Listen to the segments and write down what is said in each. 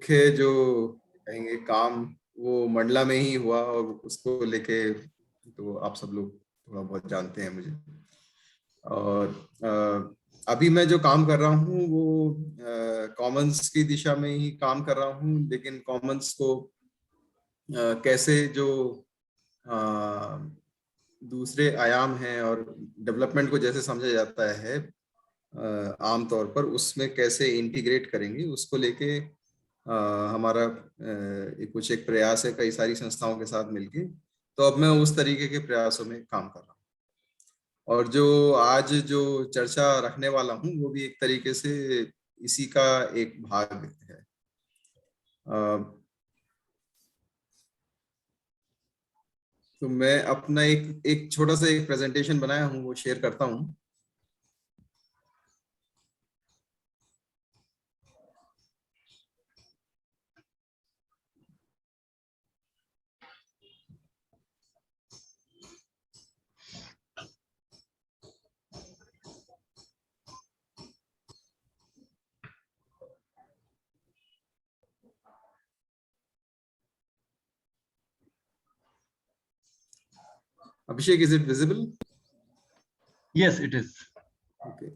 मुख्य जो कहेंगे काम वो मंडला में ही हुआ और उसको लेके तो आप सब लोग थोड़ा बहुत जानते हैं मुझे। और अभी मैं जो काम कर रहा हूँ वो कॉमन्स की दिशा में ही काम कर रहा हूँ, लेकिन कॉमन्स को कैसे जो दूसरे आयाम हैं और डेवलपमेंट को जैसे समझा जाता है आमतौर पर, उसमें कैसे इंटीग्रेट करेंगे उसको लेके हमारा कुछ एक प्रयास है कई सारी संस्थाओं के साथ मिलके। तो अब मैं उस तरीके के प्रयासों में काम कर रहा हूँ और जो आज जो चर्चा रखने वाला हूँ वो भी एक तरीके से इसी का एक भाग है। तो मैं अपना एक एक छोटा सा एक प्रेजेंटेशन बनाया हूँ, वो शेयर करता हूँ। Abhishek, is it visible? Yes, it is. Okay,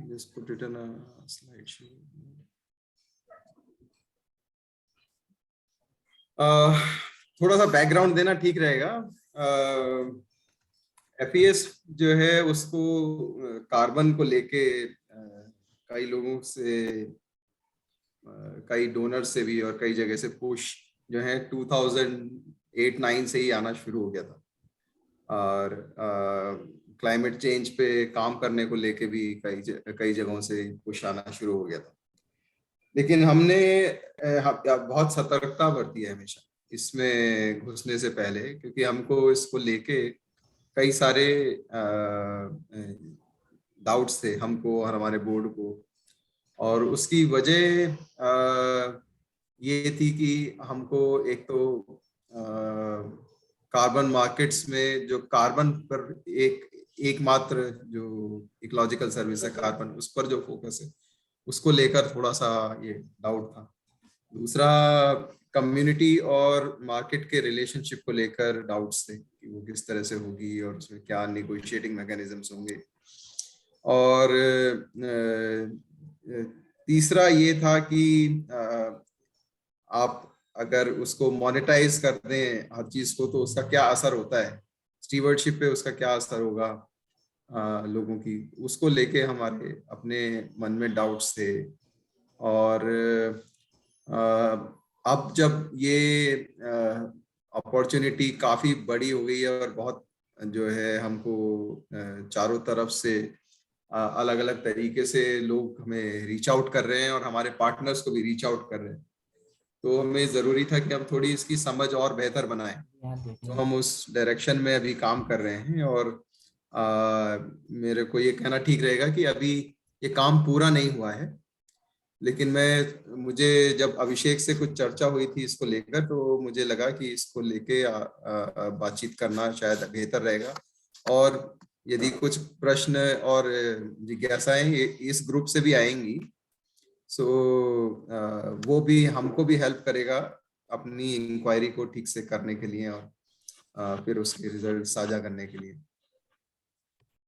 just put it in a slideshow. थोड़ा सा बैकग्राउंड देना ठीक रहेगा। एफईएस जो है उसको कार्बन को लेके कई लोगों से, कई डोनर से भी और कई जगह से पुश जो है 2008-9 से ही आना शुरू हो गया था। और क्लाइमेट चेंज पे काम करने को लेके भी कई जगहों से पुश आना शुरू हो गया था। लेकिन हमने बहुत सतर्कता बरती है हमेशा इसमें घुसने से पहले, क्योंकि हमको इसको लेके कई सारे डाउट्स थे हमको और हमारे बोर्ड को। और उसकी वजह ये थी कि हमको एक तो कार्बन मार्केट्स में जो कार्बन पर एकमात्र जो इकोलॉजिकल सर्विस है कार्बन, उस पर जो फोकस है उसको लेकर थोड़ा सा ये डाउट था। दूसरा, कम्युनिटी और मार्केट के रिलेशनशिप को लेकर डाउट्स थे कि वो किस तरह से होगी और उसमें क्या नेगोशिएटिंग मैकेनिज्म्स होंगे। और तीसरा ये था कि आप अगर उसको मोनेटाइज कर दें हर चीज को तो उसका क्या असर होता है, स्टीवर्डशिप पे उसका क्या असर होगा लोगों की, उसको लेके हमारे अपने मन में डाउट्स थे। और अब जब ये अपॉर्चुनिटी काफी बड़ी हो गई है और बहुत जो है हमको चारों तरफ से अलग अलग तरीके से लोग हमें रीच आउट कर रहे हैं और हमारे पार्टनर्स को भी रीच आउट कर रहे हैं, तो हमें जरूरी था कि हम थोड़ी इसकी समझ और बेहतर बनाएं। तो हम उस डायरेक्शन में अभी काम कर रहे हैं। और मेरे को ये कहना ठीक रहेगा कि अभी ये काम पूरा नहीं हुआ है, लेकिन मुझे जब अभिषेक से कुछ चर्चा हुई थी इसको लेकर, तो मुझे लगा कि इसको लेके बातचीत करना शायद बेहतर रहेगा। और यदि कुछ प्रश्न और जिज्ञासाएं इस ग्रुप से भी आएंगी, सो वो भी हमको भी हेल्प करेगा अपनी इंक्वायरी को ठीक से करने के लिए और फिर उसके रिजल्ट साझा करने के लिए।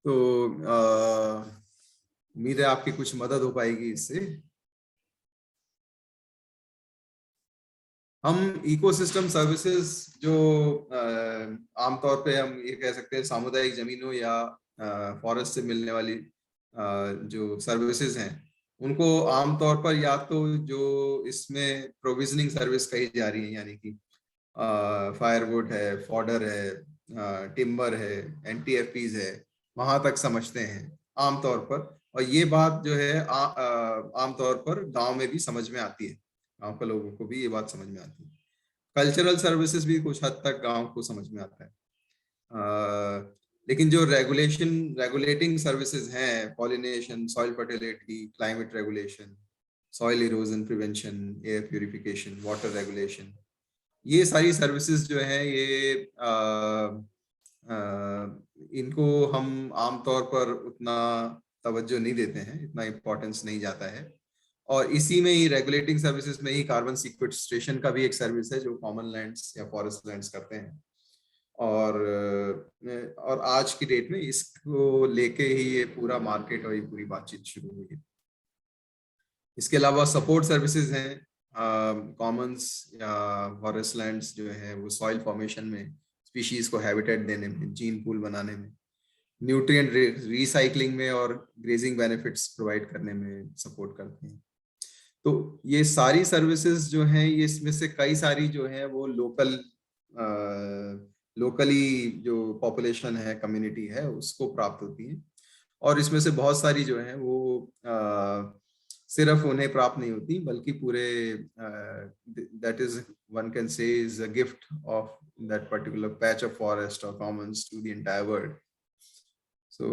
तो उम्मीद है आपकी कुछ मदद हो पाएगी इससे। हम इकोसिस्टम सर्विसेज जो आमतौर पे हम ये कह सकते हैं सामुदायिक जमीनों या फॉरेस्ट से मिलने वाली जो सर्विसेज हैं, उनको आमतौर पर या तो जो इसमें प्रोविजनिंग सर्विस कही जा रही है, यानी कि फायरवुड है, फॉडर है, टिम्बर है, एनटीएफपीज है, वहां तक समझते हैं आमतौर पर। और ये बात जो है आमतौर पर गांव में भी समझ में आती है, गांव के लोगों को भी ये बात समझ में आती है। कल्चरल सर्विसेज भी कुछ हद तक गांव को समझ में आता है। लेकिन जो रेगुलेटिंग सर्विसेज हैं, pollination, soil fertility, climate regulation, soil erosion prevention, air purification, water regulation, ये सारी सर्विसेज जो है ये इनको हम आमतौर पर उतना तवज्जो नहीं देते हैं, इतना इम्पोर्टेंस नहीं जाता है। और इसी में ही रेगुलेटिंग सर्विसेज में ही कार्बन सीक्वेस्ट्रेशन का भी एक सर्विस है जो कॉमन लैंड्स या फॉरेस्ट लैंड्स करते हैं। और आज की डेट में इसको लेके ही ये पूरा मार्केट और ये पूरी बातचीत शुरू हुई है। इसके अलावा सपोर्ट सर्विसेज हैं, कॉमन्स या फॉरेस्ट लैंड्स जो है वो सॉइल फॉर्मेशन में, स्पीशीज को हैबिटेट देने में, जीन पूल बनाने में, न्यूट्रिएंट रिसाइकलिंग में और ग्रेजिंग बेनिफिट्स प्रोवाइड करने में सपोर्ट करते हैं। तो ये सारी सर्विसेज जो हैं, ये इसमें से कई सारी जो है वो लोकली जो पॉपुलेशन है, कम्युनिटी है, उसको प्राप्त होती है। और इसमें से बहुत सारी जो है वो सिर्फ उन्हें प्राप्त नहीं होती, बल्कि पूरे that is one can say is a gift of that particular patch of forest और commons to the entire world. So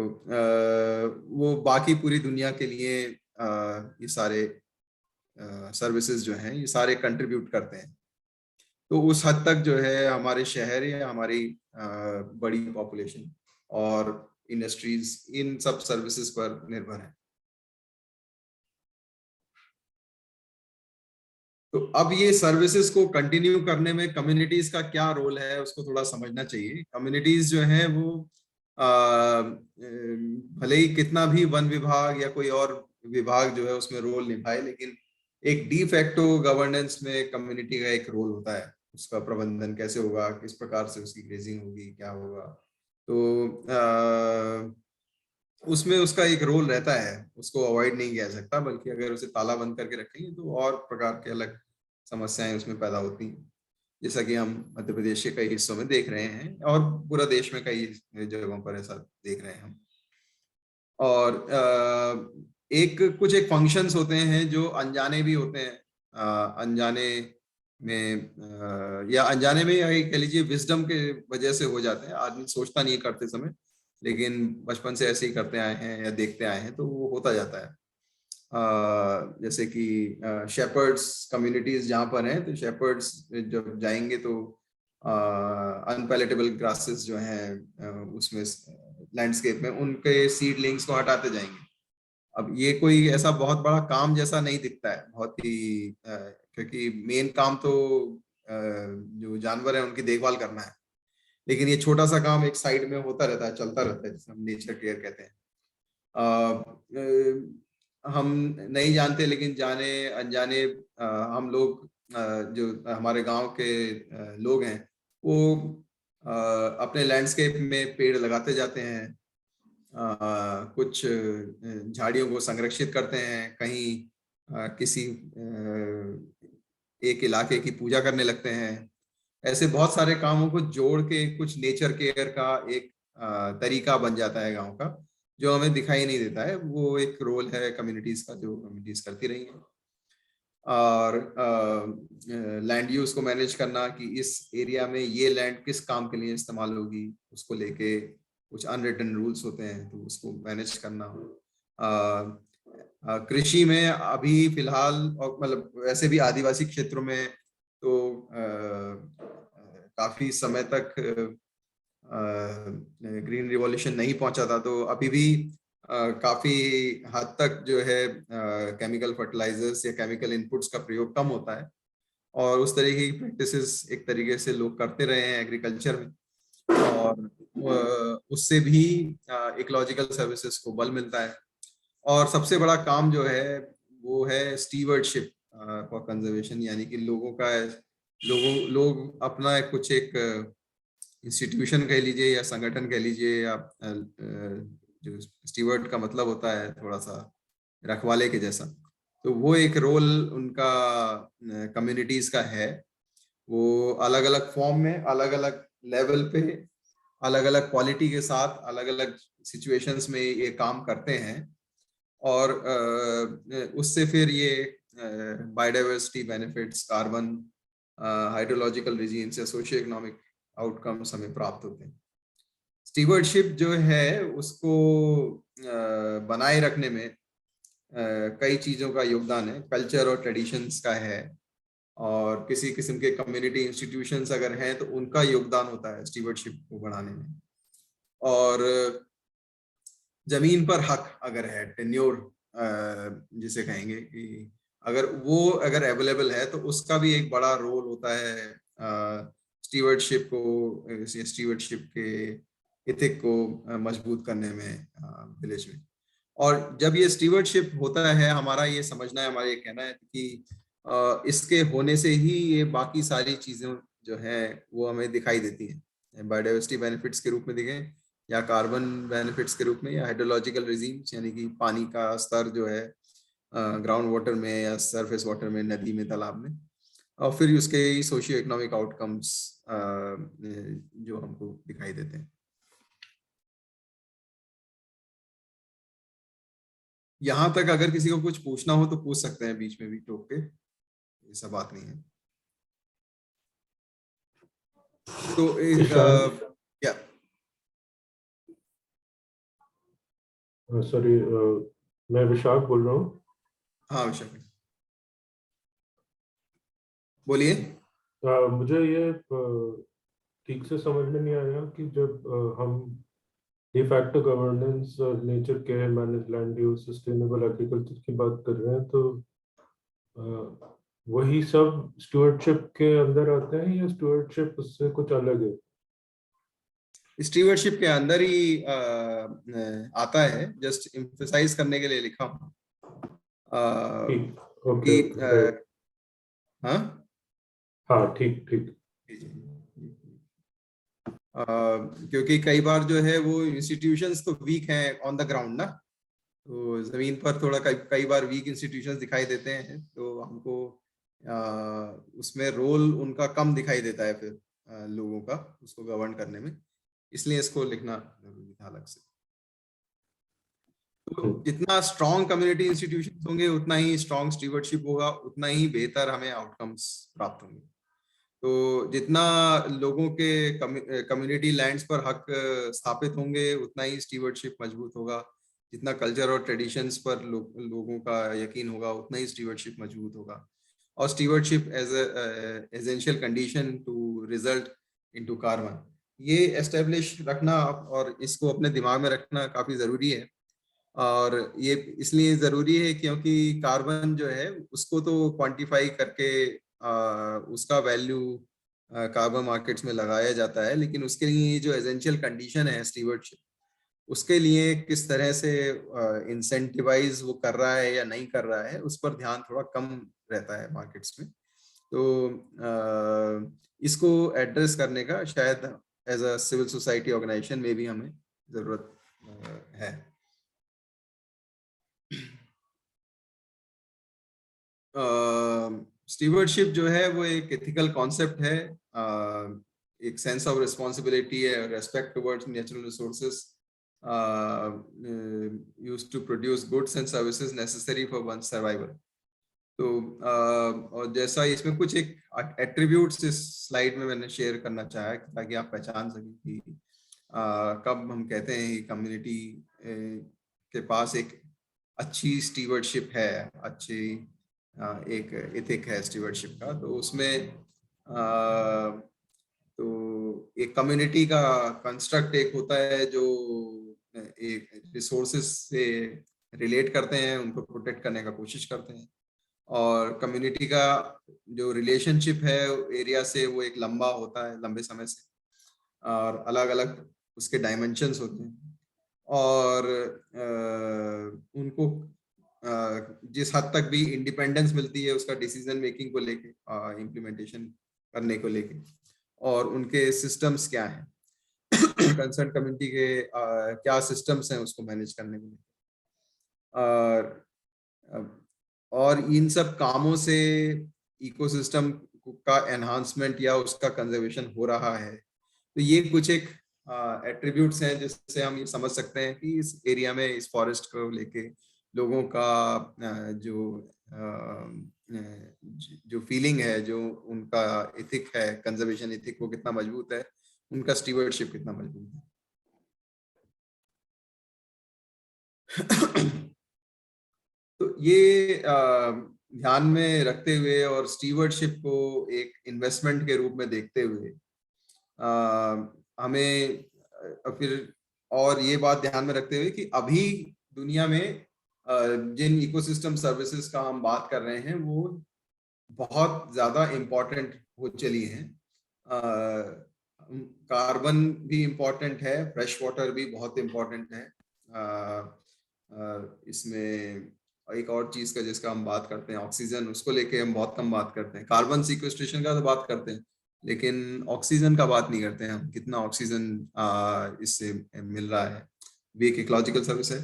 वो बाकी पूरी दुनिया के लिए ये सारे सर्विसेज जो हैं ये सारे कंट्रीब्यूट करते हैं। तो उस हद तक जो है हमारे शहर या हमारी बड़ी पॉपुलेशन और इंडस्ट्रीज इन सब सर्विसेज पर निर्भर है। तो अब ये सर्विसेज को कंटिन्यू करने में कम्युनिटीज का क्या रोल है उसको थोड़ा समझना चाहिए। कम्युनिटीज जो हैं वो भले ही कितना भी वन विभाग या कोई और विभाग जो है उसमें रोल निभाए, लेकिन एक डी फैक्टो गवर्नेंस में कम्युनिटी का एक रोल होता है। उसका प्रबंधन कैसे होगा, किस प्रकार से उसकी ग्रेजिंग होगी, क्या होगा, तो उसमें उसका एक रोल रहता है, उसको अवॉइड नहीं किया जा सकता। बल्कि अगर उसे ताला बंद करके रखेंगे तो और प्रकार के अलग समस्याएं उसमें पैदा होती हैं, जैसा कि हम मध्य प्रदेश के कई हिस्सों में देख रहे हैं और पूरा देश में कई जगहों पर ऐसा देख रहे हैं हम। और कुछ फंक्शंस होते हैं जो अनजाने भी होते हैं, अनजाने में या अनजाने में, या कह लीजिए विजडम के वजह से हो जाते हैं। आदमी सोचता नहीं है करते समय, लेकिन बचपन से ऐसे ही करते आए हैं या देखते आए हैं तो वो होता जाता है। जैसे कि शेपर्ड्स कम्युनिटीज जहाँ पर हैं, तो शेपर्ड्स जब जाएंगे तो अनपैलेटेबल ग्रासेस जो हैं उसमें लैंडस्केप में उनके सीडलिंग्स को हटाते जाएंगे। अब ये कोई ऐसा बहुत बड़ा काम जैसा नहीं दिखता है, बहुत ही क्योंकि मेन काम तो जो जानवर है उनकी देखभाल करना है, लेकिन ये छोटा सा काम एक साइड में होता रहता है, चलता रहता है, जिसे हम नेचर केयर कहते हैं। हम नहीं जानते, लेकिन जाने अनजाने हम लोग जो हमारे गांव के लोग हैं वो अपने लैंडस्केप में पेड़ लगाते जाते हैं, कुछ झाड़ियों को संरक्षित करते हैं, कहीं किसी एक इलाके की पूजा करने लगते हैं। ऐसे बहुत सारे कामों को जोड़ के कुछ नेचर केयर का एक तरीका बन जाता है गांव का, जो हमें दिखाई नहीं देता है। वो एक रोल है कम्युनिटीज का, जो कम्युनिटीज करती रही है। और लैंड यूज को मैनेज करना कि इस एरिया में ये लैंड किस काम के लिए इस्तेमाल होगी, उसको लेके कुछ अनरिटन रूल्स होते हैं, तो उसको मैनेज करना। कृषि में अभी फिलहाल, और मतलब वैसे भी आदिवासी क्षेत्रों में तो काफी समय तक ग्रीन रिवॉल्यूशन नहीं पहुंचा था, तो अभी भी काफी हद तक जो है केमिकल फर्टिलाइजर्स या केमिकल इनपुट्स का प्रयोग कम होता है। और उस तरीके की प्रैक्टिसेस एक तरीके से लोग करते रहे हैं एग्रीकल्चर में, और उससे भी इकोलॉजिकल सर्विसेज को बल मिलता है। और सबसे बड़ा काम जो है वो है स्टीवर्डशिप फॉर कंजर्वेशन, यानी कि लोग अपना कुछ एक इंस्टीट्यूशन कह लीजिए या संगठन कह लीजिए, या जो स्टीवर्ड का मतलब होता है थोड़ा सा रखवाले के जैसा, तो वो एक रोल उनका कम्युनिटीज का है। वो अलग अलग फॉर्म में, अलग अलग लेवल पे, अलग अलग क्वालिटी के साथ, अलग अलग सिचुएशंस में ये काम करते हैं। और उससे फिर ये बायोडाइवर्सिटी बेनिफिट्स, कार्बन, हाइड्रोलॉजिकल रिजीन्स या सोशियो इकोनॉमिक आउटकम्स हमें प्राप्त होते हैं। स्टीवर्डशिप जो है उसको बनाए रखने में कई चीजों का योगदान है, कल्चर और ट्रेडिशंस का है, और किसी किस्म के कम्युनिटी इंस्टीट्यूशंस अगर हैं तो उनका योगदान होता है स्टीवर्डशिप को बढ़ाने में। और जमीन पर हक अगर है, टेन्योर जिसे कहेंगे कि अगर अवेलेबल है तो उसका भी एक बड़ा रोल होता है स्टीवर्डशिप के इथिक को मजबूत करने में विलेज में। और जब ये स्टीवर्डशिप होता है, हमारा ये समझना है, हमारा ये कहना है कि इसके होने से ही ये बाकी सारी चीजें जो है वो हमें दिखाई देती हैं, बायोडाइवर्सिटी बेनिफिट्स के रूप में दिखे, या कार्बन बेनिफिट्स के रूप में, या हाइड्रोलॉजिकल रिजीम्स यानी कि पानी का स्तर जो है ग्राउंड वाटर में या सरफेस वाटर में, नदी में, तालाब में, और फिर उसके सोशियो इकोनॉमिक आउटकम्स जो हमको दिखाई देते हैं। यहाँ तक अगर किसी को कुछ पूछना हो तो पूछ सकते हैं, बीच में भी टोक के, ऐसा बात नहीं है। तो क्या सॉरी, मैं विशाख बोल रहा हूँ। हाँ विशाख बोलिए। मुझे ये ठीक से समझ में नहीं आया कि जब हम de facto गवर्नेंस और nature care, manage land use, sustainable agriculture की बात कर रहे हैं, तो वही सब स्टुअर्डशिप के अंदर आते हैं या स्टुअर्डशिप उससे कुछ अलग है? स्टीवर्डशिप के अंदर ही आता है, जस्ट एम्फसाइज करने के लिए लिखा हूँ ठीक, कि ओके, हाँ हाँ, ठीक ठीक। क्योंकि कई बार जो है वो इंस्टीट्यूशंस तो वीक हैं ऑन द ग्राउंड ना, तो जमीन पर थोड़ा कई बार वीक इंस्टीट्यूशंस दिखाई देते हैं, तो हमको उसमें रोल उनका कम दिखाई देता है फिर लोगों का उसको गवर्न करने में, इसलिए इसको लिखना जरूरी था अलग से। तो जितना स्ट्रॉन्ग कम्युनिटी इंस्टीट्यूशंस होंगे उतना ही स्ट्रॉन्ग स्टीवर्डशिप होगा, उतना ही बेहतर हमें आउटकम्स प्राप्त होंगे। तो जितना लोगों के कम्युनिटी लैंड्स पर हक स्थापित होंगे उतना ही स्टीवर्डशिप मजबूत होगा, जितना कल्चर और ट्रेडिशंस पर लोगों का यकीन होगा उतना ही स्टीवर्डशिप मजबूत होगा। और stewardship as essential condition to result into carbon, ये एस्टेब्लिश रखना और इसको अपने दिमाग में रखना काफी जरूरी है। और ये इसलिए जरूरी है क्योंकि कार्बन जो है उसको तो क्वांटिफाई करके उसका वैल्यू कार्बन मार्केट्स में लगाया जाता है, लेकिन उसके लिए जो एसेंशियल कंडीशन है स्टीवर्डशिप, उसके लिए किस तरह से इंसेंटिवाइज वो कर रहा है या नहीं कर रहा है, उस पर ध्यान थोड़ा कम रहता है मार्केट्स में। तो इसको एड्रेस करने का शायद as a civil society organization में भी हमें जरूरत है। स्टीवर्डशिप जो है वो एक एथिकल कॉन्सेप्ट है, एक सेंस ऑफ रिस्पॉन्सिबिलिटी है, respect towards natural resources used to produce goods and services necessary for one survival. तो और जैसा इसमें कुछ एक एट्रीब्यूट्स इस स्लाइड में मैंने शेयर करना चाहा ताकि आप पहचान सकें कि कब हम कहते हैं कि कम्युनिटी के पास एक अच्छी स्टीवर्डशिप है, अच्छी एक एथिक है स्टीवर्डशिप का। तो उसमें तो एक कम्युनिटी का कंस्ट्रक्ट एक होता है जो एक रिसोर्सेस से रिलेट करते हैं, उनको प्रोटेक्ट करने का कोशिश करते हैं, और कम्युनिटी का जो रिलेशनशिप है एरिया से वो एक लंबा होता है, लंबे समय से, और अलग अलग उसके डायमेंशंस होते हैं, और उनको जिस हद तक भी इंडिपेंडेंस मिलती है उसका डिसीजन मेकिंग को लेके, इम्प्लीमेंटेशन करने को लेके, और उनके सिस्टम्स क्या हैं कंसर्न कम्युनिटी के क्या सिस्टम्स हैं उसको मैनेज करने के लिए, और इन सब कामों से इकोसिस्टम का एनहांसमेंट या उसका कंजर्वेशन हो रहा है। तो ये कुछ एक एट्रीब्यूट्स हैं जिससे हम ये समझ सकते हैं कि इस एरिया में, इस फॉरेस्ट को लेके लोगों का जो फीलिंग है, जो उनका एथिक है, कंजर्वेशन एथिक, वो कितना मजबूत है, उनका स्टीवर्डशिप कितना मजबूत है। तो ये ध्यान में रखते हुए और स्टीवर्डशिप को एक इन्वेस्टमेंट के रूप में देखते हुए हमें फिर और ये बात ध्यान में रखते हुए कि अभी दुनिया में जिन इकोसिस्टम सर्विसेज का हम बात कर रहे हैं वो बहुत ज्यादा इम्पोर्टेंट हो चली हैं। कार्बन भी इम्पोर्टेंट है, फ्रेश वाटर भी बहुत इम्पोर्टेंट है। इसमें एक और चीज का जिसका हम बात करते हैं ऑक्सीजन, उसको लेके हम बहुत कम बात करते हैं। कार्बन सीक्वेस्ट्रेशन का तो बात करते हैं लेकिन ऑक्सीजन का बात नहीं करते हैं हम, कितना ऑक्सीजन इससे मिल रहा है, भी एक इकोलॉजिकल सर्विस है।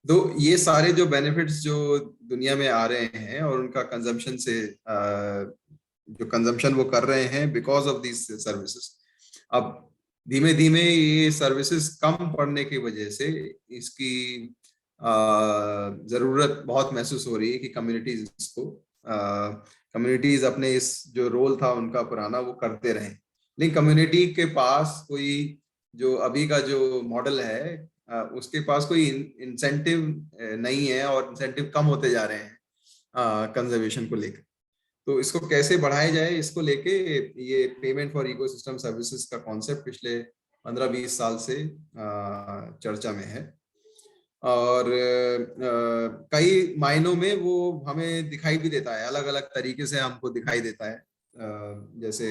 तो ये सारे जो बेनिफिट्स जो दुनिया में आ रहे हैं और उनका कंजम्पशन से जो कंजम्पशन वो कर रहे हैं बिकॉज ऑफ दीज सर्विसेज, अब धीमे धीमे ये सर्विसेज कम पड़ने की वजह से इसकी जरूरत बहुत महसूस हो रही है कि कम्युनिटीज अपने इस जो रोल था उनका पुराना वो करते रहें। लेकिन कम्युनिटी के पास कोई जो अभी का जो मॉडल है उसके पास कोई इंसेंटिव नहीं है और इंसेंटिव कम होते जा रहे हैं कंजर्वेशन को लेकर। तो इसको कैसे बढ़ाया जाए, इसको लेके ये पेमेंट फॉर इकोसिस्टम सर्विसेज का कॉन्सेप्ट पिछले 15-20 साल से चर्चा में है और कई मायनों में वो हमें दिखाई भी देता है, अलग अलग तरीके से हमको दिखाई देता है। जैसे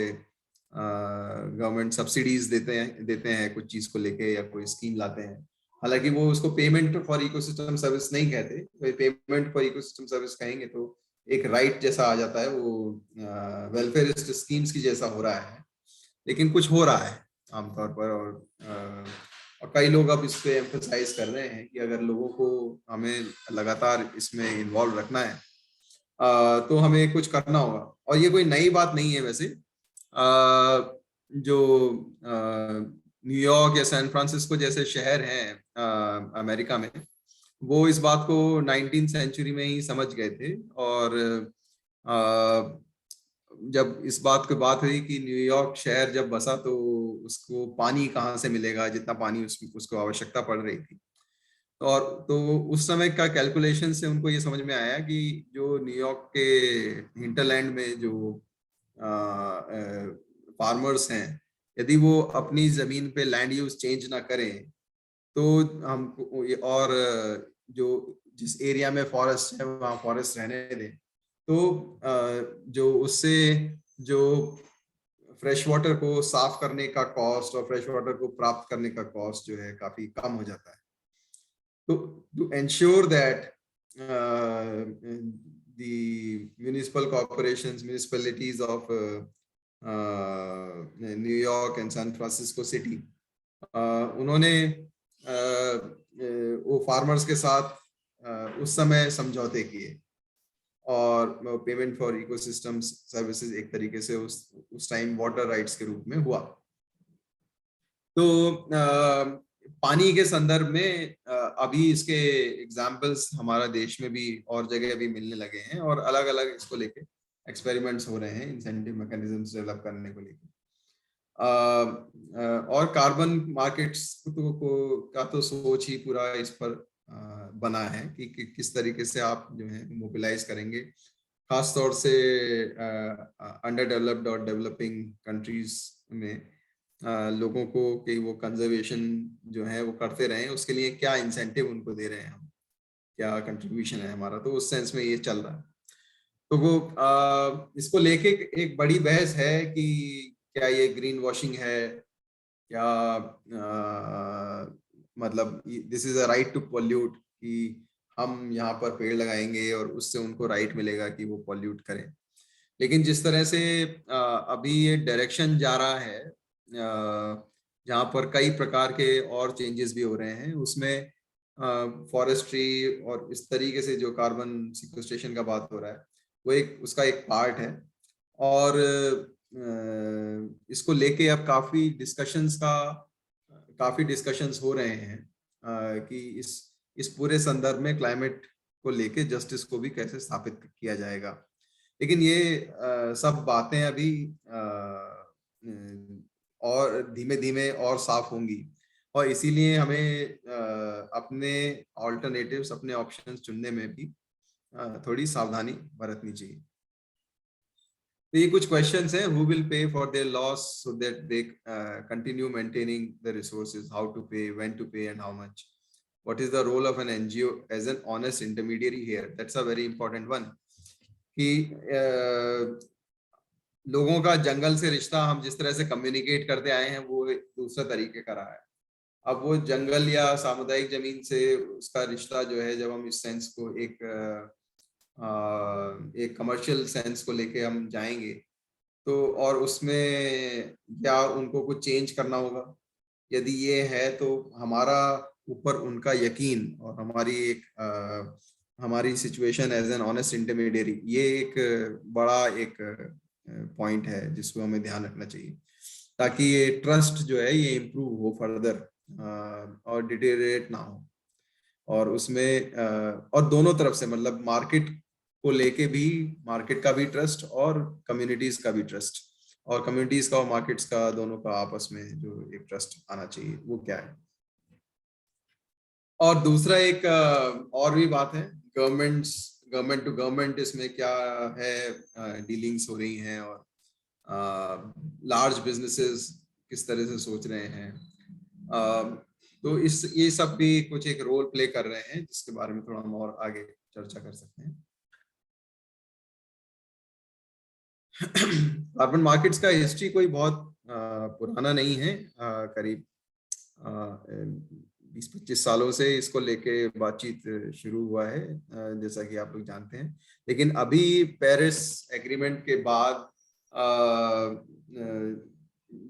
गवर्नमेंट सब्सिडीज देते हैं कुछ चीज को लेके या कोई स्कीम लाते हैं, हालांकि वो उसको पेमेंट फॉर इकोसिस्टम सर्विस नहीं कहते, तो पेमेंट फॉर इकोसिस्टम सर्विस कहेंगे तो एक राइट जैसा आ जाता है, वो वेलफेयरिस्ट स्कीम्स की जैसा हो रहा है। लेकिन कुछ हो रहा है आमतौर पर और कई लोग अब इस पे एम्फसाइज कर रहे हैं कि अगर लोगों को हमें लगातार इसमें इन्वॉल्व रखना है तो हमें कुछ करना होगा। और ये कोई नई बात नहीं है वैसे, जो न्यूयॉर्क या सैन फ्रांसिस्को जैसे शहर हैं अमेरिका में, वो इस बात को 19th सेंचुरी में ही समझ गए थे। और जब इस बात की बात हुई कि न्यूयॉर्क शहर जब बसा तो उसको पानी कहाँ से मिलेगा, जितना पानी उसको आवश्यकता पड़ रही थी। और तो उस समय का कैलकुलेशन से उनको ये समझ में आया कि जो न्यूयॉर्क के हिंटरलैंड में जो फार्मर्स हैं, यदि वो अपनी जमीन पे लैंड यूज चेंज ना करें तो हमको, और जो जिस एरिया में फॉरेस्ट है वहाँ फॉरेस्ट रहने दें, तो जो उससे जो फ्रेश वाटर को साफ करने का कॉस्ट और फ्रेश वाटर को प्राप्त करने का कॉस्ट जो है काफी कम हो जाता है। तो to ensure that the municipal corporations, municipalities of New York and San Francisco City, उन्होंने वो फार्मर्स के साथ उस समय समझौते किए और पेमेंट फॉर इकोसिस्टम सर्विसेज एक तरीके से उस टाइम वाटर राइट्स के रूप में हुआ। तो पानी के संदर्भ में अभी इसके एग्जाम्पल्स हमारा देश में भी और जगह भी मिलने लगे हैं और अलग अलग इसको लेके एक्सपेरिमेंट्स हो रहे हैं इंसेंटिव मैकेनिज्म्स डेवलप करने को लेके। और कार्बन मार्केट्स का तो सोच ही पूरा इस पर बना है कि किस तरीके से आप जो है मोबिलाइज करेंगे, खास तौर से अंडर डेवलप्ड और डेवलपिंग कंट्रीज में लोगों को कि वो कंजर्वेशन जो है वो करते रहें, उसके लिए क्या इंसेंटिव उनको दे रहे हैं हम, क्या कंट्रीब्यूशन है हमारा, तो उस सेंस में ये चल रहा है। तो वो इसको लेके एक बड़ी बहस है कि क्या ये ग्रीन वॉशिंग है, क्या मतलब this is a right to pollute, कि हम यहाँ पर पेड़ लगाएंगे और उससे उनको राइट मिलेगा कि वो पॉल्यूट करें। लेकिन जिस तरह से अभी ये डायरेक्शन जा रहा है जहाँ पर कई प्रकार के और चेंजेस भी हो रहे हैं, उसमें फॉरेस्ट्री और इस तरीके से जो कार्बन सिक्वेस्ट्रेशन का बात हो रहा है वो एक उसका एक पार्ट है। और इसको लेके अब काफी डिस्कशंस हो रहे हैं कि इस पूरे संदर्भ में क्लाइमेट को लेके जस्टिस को भी कैसे स्थापित किया जाएगा। लेकिन ये सब बातें अभी और धीमे धीमे और साफ होंगी और इसीलिए हमें अपने ऑल्टरनेटिव्स, अपने ऑप्शंस चुनने में भी थोड़ी सावधानी बरतनी चाहिए। तो ये कुछ क्वेश्चंस हैं। Who will pay for their loss so that they continue maintaining the resources, how to pay, when to pay and how much, what is the role of an NGO as an honest intermediary here? That's a very important one. कि लोगों का जंगल से रिश्ता हम जिस तरह से communicate करते आए हैं वो दूसरे तरीके का रहा है। अब वो जंगल या सामुदायिक जमीन से उसका रिश्ता जो है, जब हम इस सेंस को एक कमर्शियल सेंस को लेके हम जाएंगे तो, और उसमें क्या उनको कुछ चेंज करना होगा, यदि ये है तो हमारा ऊपर उनका यकीन और हमारी situation as an honest intermediary, ये एक बड़ा एक पॉइंट है जिसको हमें ध्यान रखना चाहिए, ताकि ये ट्रस्ट जो है ये इम्प्रूव हो फर्दर और डिटेरिएट ना हो। और उसमें और दोनों तरफ से, मतलब मार्केट को लेके भी, मार्केट का भी ट्रस्ट और कम्युनिटीज का भी ट्रस्ट, और कम्युनिटीज का और मार्केट्स का दोनों का आपस में जो एक ट्रस्ट आना चाहिए वो क्या है। और दूसरा एक और भी बात है, गवर्नमेंट टू गवर्नमेंट इसमें क्या है डीलिंग्स हो रही हैं, और लार्ज बिजनेसेस किस तरह से सोच रहे हैं, तो ये सब भी कुछ एक रोल प्ले कर रहे हैं, जिसके बारे में थोड़ा हम और आगे चर्चा कर सकते हैं। कार्बन मार्केट्स का हिस्ट्री कोई बहुत पुराना नहीं है, करीब 20-25 सालों से इसको लेके बातचीत शुरू हुआ है, जैसा कि आप लोग जानते हैं। लेकिन अभी पेरिस एग्रीमेंट के बाद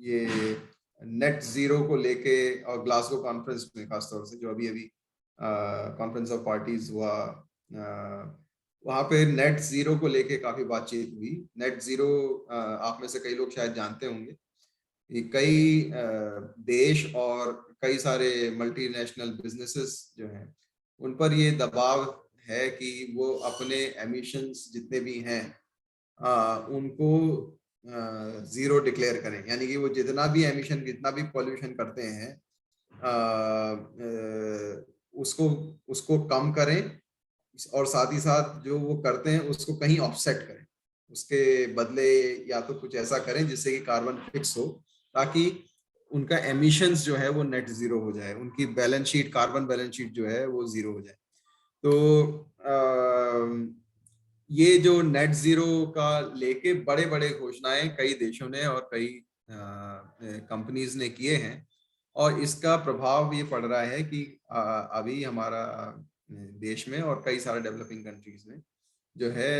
ये नेट जीरो को लेके, और ग्लासगो कॉन्फ्रेंस में खासतौर से जो अभी कॉन्फ्रेंस ऑफ पार्टीज हुआ, वहां पे नेट जीरो को लेके काफी बातचीत हुई। नेट जीरो आप में से कई लोग शायद जानते होंगे, कई देश और कई सारे मल्टीनेशनल बिजनेसेस जो हैं उन पर ये दबाव है कि वो अपने एमिशंस जितने भी हैं उनको जीरो डिक्लेयर करें, यानी कि वो जितना भी एमिशन, जितना भी पॉल्यूशन करते हैं उसको कम करें, और साथ ही साथ जो वो करते हैं उसको कहीं ऑफसेट करें, उसके बदले या तो कुछ ऐसा करें जिससे कि कार्बन फिक्स हो, ताकि उनका एमिशंस जो है वो नेट जीरो हो जाए, उनकी balance sheet, carbon balance sheet जो है वो जीरो हो जाए। तो ये जो नेट जीरो का लेके बड़े बड़े घोषणाएं कई देशों ने और कई कंपनीज ने किए हैं, और इसका प्रभाव ये पड़ रहा है कि अभी हमारा देश में और कई सारे डेवलपिंग कंट्रीज में जो है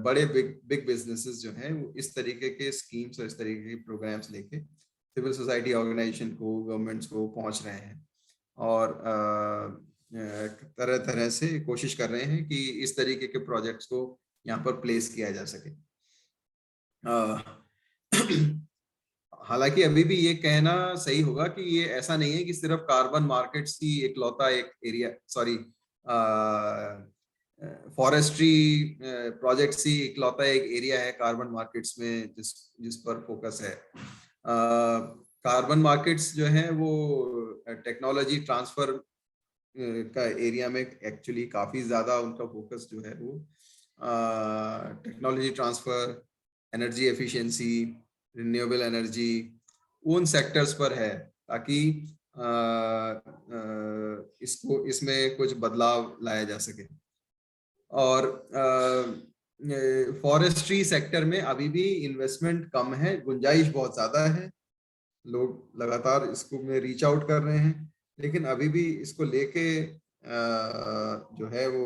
बड़े बिग बिजनेसेस जो हैं वो इस तरीके के स्कीम्स और इस तरीके के प्रोग्राम्स लेके सिविल सोसाइटी ऑर्गेनाइजेशन को, गवर्नमेंट्स को पहुंच रहे हैं, और तरह तरह से कोशिश कर रहे हैं कि इस तरीके के प्रोजेक्ट्स को यहाँ पर प्लेस किया जा सके। हालांकि अभी भी ये कहना सही होगा कि ये ऐसा नहीं है कि सिर्फ कार्बन मार्केट्स ही इकलौता एक एरिया, सॉरी फॉरेस्ट्री प्रोजेक्ट्स ही इकलौता एक एरिया है कार्बन मार्केट्स में जिस पर फोकस है। कार्बन मार्केट्स जो हैं वो टेक्नोलॉजी ट्रांसफर का एरिया में एक्चुअली काफी ज्यादा उनका फोकस जो है वो technology transfer, energy efficiency, renewable energy, उन सेक्टर्स पर है, ताकि इसमें कुछ बदलाव लाया जा सके। और फॉरेस्ट्री सेक्टर में अभी भी इन्वेस्टमेंट कम है, गुंजाइश बहुत ज्यादा है, लोग लगातार इसको में रीच आउट कर रहे हैं, लेकिन अभी भी इसको लेके जो है वो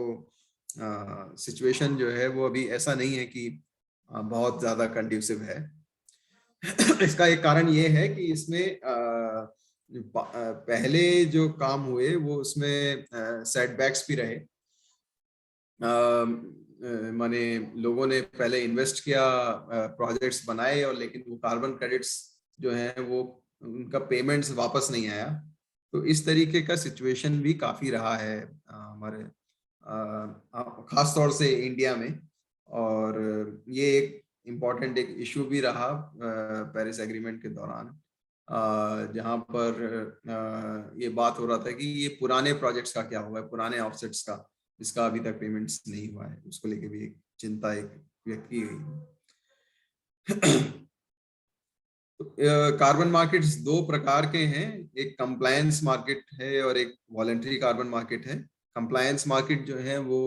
सिचुएशन जो है वो अभी ऐसा नहीं है कि बहुत ज्यादा कंड्यूसिव है। इसका एक कारण ये है कि इसमें पहले जो काम हुए वो उसमें सेटबैक्स भी रहे, माने लोगों ने पहले इन्वेस्ट किया, प्रोजेक्ट्स बनाए, और लेकिन वो कार्बन क्रेडिट्स जो हैं वो उनका पेमेंट्स वापस नहीं आया। तो इस तरीके का सिचुएशन भी काफी रहा है हमारे खास तौर से इंडिया में, और ये एक इम्पॉर्टेंट एक इशू भी रहा पेरिस एग्रीमेंट के दौरान, जहां पर ये बात हो रहा था कि ये पुराने प्रोजेक्ट्स का क्या हुआ है, पुराने ऑफसेट्स का जिसका अभी तक पेमेंट्स नहीं हुआ है, उसको लेके भी एक चिंता एक व्यक्त की गई। तो कार्बन मार्केट्स दो प्रकार के हैं, एक कंप्लायंस मार्केट है और एक वॉलंटरी कार्बन मार्केट है। कंप्लायंस मार्केट जो है वो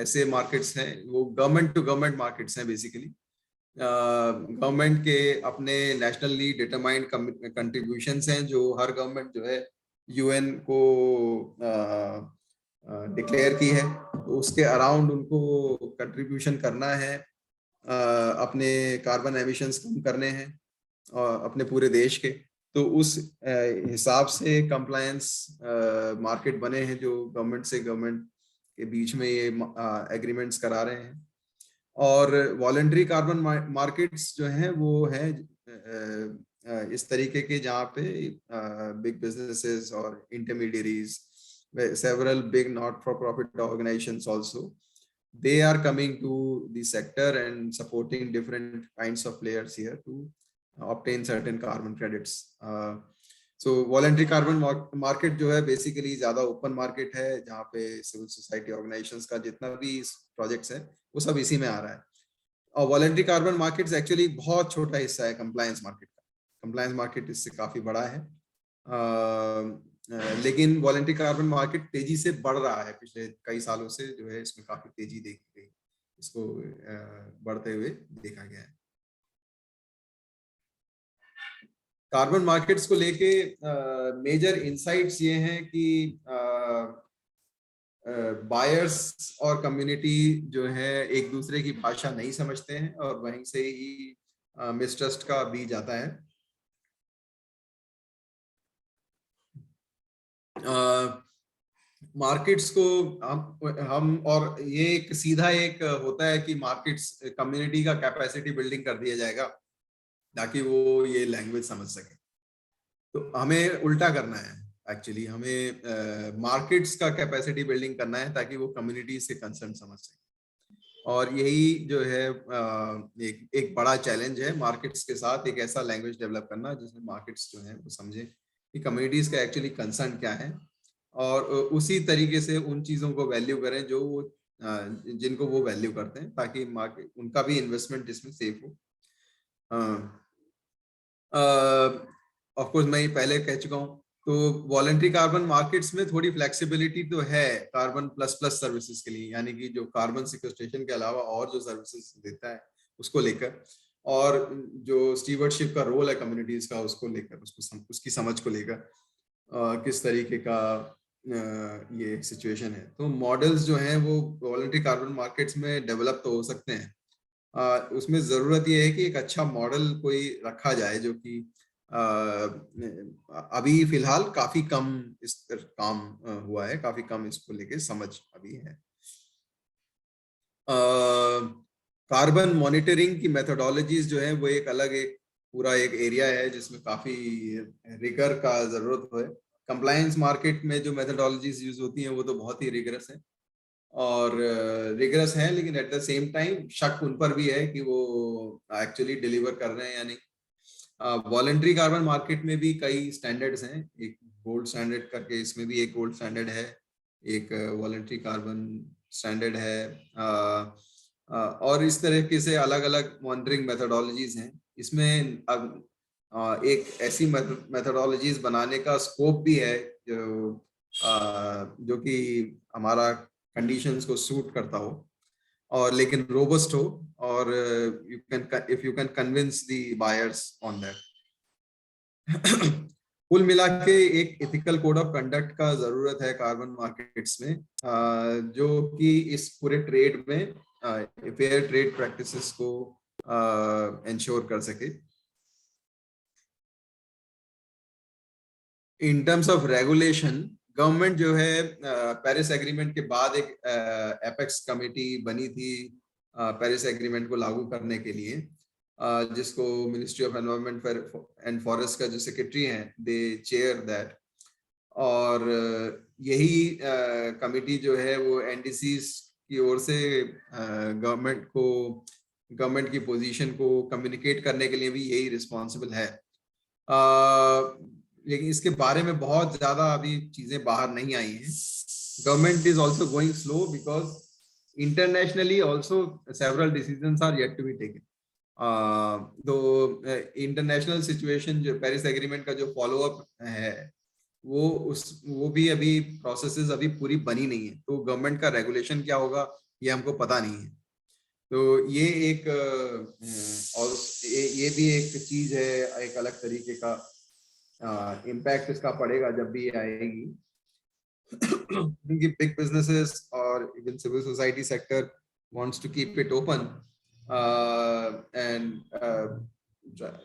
ऐसे मार्केट्स हैं, वो गवर्नमेंट टू गवर्नमेंट मार्केट्स हैं बेसिकली। गवर्नमेंट के अपने नेशनली डिटरमाइंड कंट्रीब्यूशंस हैं जो हर गवर्नमेंट जो है यूएन को डिक्लेयर की है, तो उसके अराउंड उनको कंट्रीब्यूशन करना है, अपने कार्बन एमिशंस कम करने हैं अपने पूरे देश के। तो उस हिसाब से कंप्लायंस मार्केट बने हैं जो गवर्नमेंट से गवर्नमेंट के बीच में ये एग्रीमेंट्स करा रहे हैं। और वॉलंटरी कार्बन मार्केट्स जो हैं वो है इस तरीके के जहाँ पे बिग बिजनेसेस और intermediaries, several big not-for-profit organizations also, they are coming to the sector and supporting different kinds of players here to obtain certain carbon credits. So voluntary carbon market जो है basically ज़्यादा open market है, जहाँ पे civil society organizations का जितना भी projects है वो सब इसी में आ रहा है। और voluntary carbon markets actually बहुत छोटा हिस्सा है compliance market का। compliance market इससे काफी बड़ा है, लेकिन वॉलंटरी कार्बन मार्केट तेजी से बढ़ रहा है। पिछले कई सालों से जो है इसमें काफी तेजी देखी गई, इसको बढ़ते हुए देखा गया है। कार्बन मार्केट्स को लेके मेजर इनसाइट्स ये हैं कि बायर्स और कम्युनिटी जो है एक दूसरे की भाषा नहीं समझते हैं और वहीं से ही मिसट्रस्ट का बीज आता है। मार्केट्स को हम और ये एक सीधा एक होता है कि मार्केट्स कम्युनिटी का कैपेसिटी बिल्डिंग कर दिया जाएगा ताकि वो ये लैंग्वेज समझ सके। तो हमें उल्टा करना है, एक्चुअली हमें मार्केट्स का कैपेसिटी बिल्डिंग करना है ताकि वो कम्युनिटी से कंसर्न समझ सके। और यही जो है एक बड़ा चैलेंज है मार्केट्स के साथ, एक ऐसा लैंग्वेज डेवलप करना जिसमें मार्केट्स जो है वो समझे कि कम्युनिटीज का एक्चुअली कंसर्न क्या है और उसी तरीके से उन चीजों को वैल्यू करें जो वो जिनको वो वैल्यू करते हैं, ताकि मार्केट उनका भी इन्वेस्टमेंट इसमें सेफ हो। ऑफ कोर्स मैं ये पहले कह चुका हूँ, तो वॉलंटरी कार्बन मार्केट्स में थोड़ी फ्लेक्सिबिलिटी तो है कार्बन प्लस प्लस सर्विसेज के लिए, यानी कि जो कार्बन सिक्वेस्ट्रेशन के अलावा और जो सर्विसेज देता है उसको लेकर, और जो स्टीवर्डशिप का रोल है कम्युनिटीज का उसको लेकर, उसकी समझ को लेकर किस तरीके का ये सिचुएशन है। तो मॉडल्स जो हैं वो वॉलंटरी कार्बन मार्केट्स में डेवलप तो हो सकते हैं, उसमें जरूरत ये है कि एक अच्छा मॉडल कोई रखा जाए जो कि अभी फिलहाल काफी कम इस पर काम हुआ है, काफी कम इसको लेके समझ अभी है। कार्बन मॉनिटरिंग की मेथोडोलॉजीज जो है वो एक अलग एक पूरा एक एरिया है जिसमें काफी रिगर का जरूरत है। कंप्लायंस मार्केट में जो मेथोडोलॉजीज यूज होती हैं वो तो बहुत ही रिगरस है और रिगरस है, लेकिन एट द सेम टाइम शक उन पर भी है कि वो एक्चुअली डिलीवर कर रहे हैं या नहीं। वॉलंटरी कार्बन मार्केट में भी कई स्टैंडर्ड्स हैं, एक गोल्ड स्टैंडर्ड करके इसमें भी एक गोल्ड स्टैंडर्ड है, एक वॉलंटरी कार्बन स्टैंडर्ड है, और इस तरीके से अलग अलग मॉनिटरिंग मेथोडोलॉजीज हैं। इसमें अब एक ऐसी मेथोडोलॉजीज बनाने का स्कोप भी है जो कि हमारा कंडीशंस को सूट करता हो और लेकिन रोबस्ट हो, और if you can convince the buyers on that. कुल मिला के एक एथिकल कोड ऑफ कंडक्ट का जरूरत है कार्बन मार्केट्स में, जो कि इस पूरे ट्रेड में फेयर ट्रेड प्रैक्टिसेस को इंश्योर कर सके। इन टर्म्स ऑफ रेगुलेशन, गवर्नमेंट जो है पेरिस एग्रीमेंट के बाद एक एपेक्स कमेटी बनी थी पेरिस एग्रीमेंट को लागू करने के लिए, जिसको ministry of environment and forest का जो सेक्रेटरी हैं दे चेयर दैट, और यही कमेटी जो है वो एनडीसीज की ओर से गवर्नमेंट की पोजीशन को कम्युनिकेट करने के लिए भी यही रिस्पॉन्सिबल है। लेकिन इसके बारे में बहुत ज्यादा अभी चीजें बाहर नहीं आई हैं। Government is also going slow because internationally also several decisions are yet to be taken. तो इंटरनेशनल सिचुएशन जो पेरिस एग्रीमेंट का जो फॉलो अप है वो भी अभी प्रोसेसेस अभी पूरी बनी नहीं है, तो गवर्नमेंट का रेगुलेशन क्या होगा ये हमको पता नहीं है। तो ये एक और ये भी एक चीज है, एक अलग तरीके का इम्पैक्ट इसका पड़ेगा जब भी ये आएगी। क्योंकि बिग बिजनेसेस और even civil society sector wants to keep it open and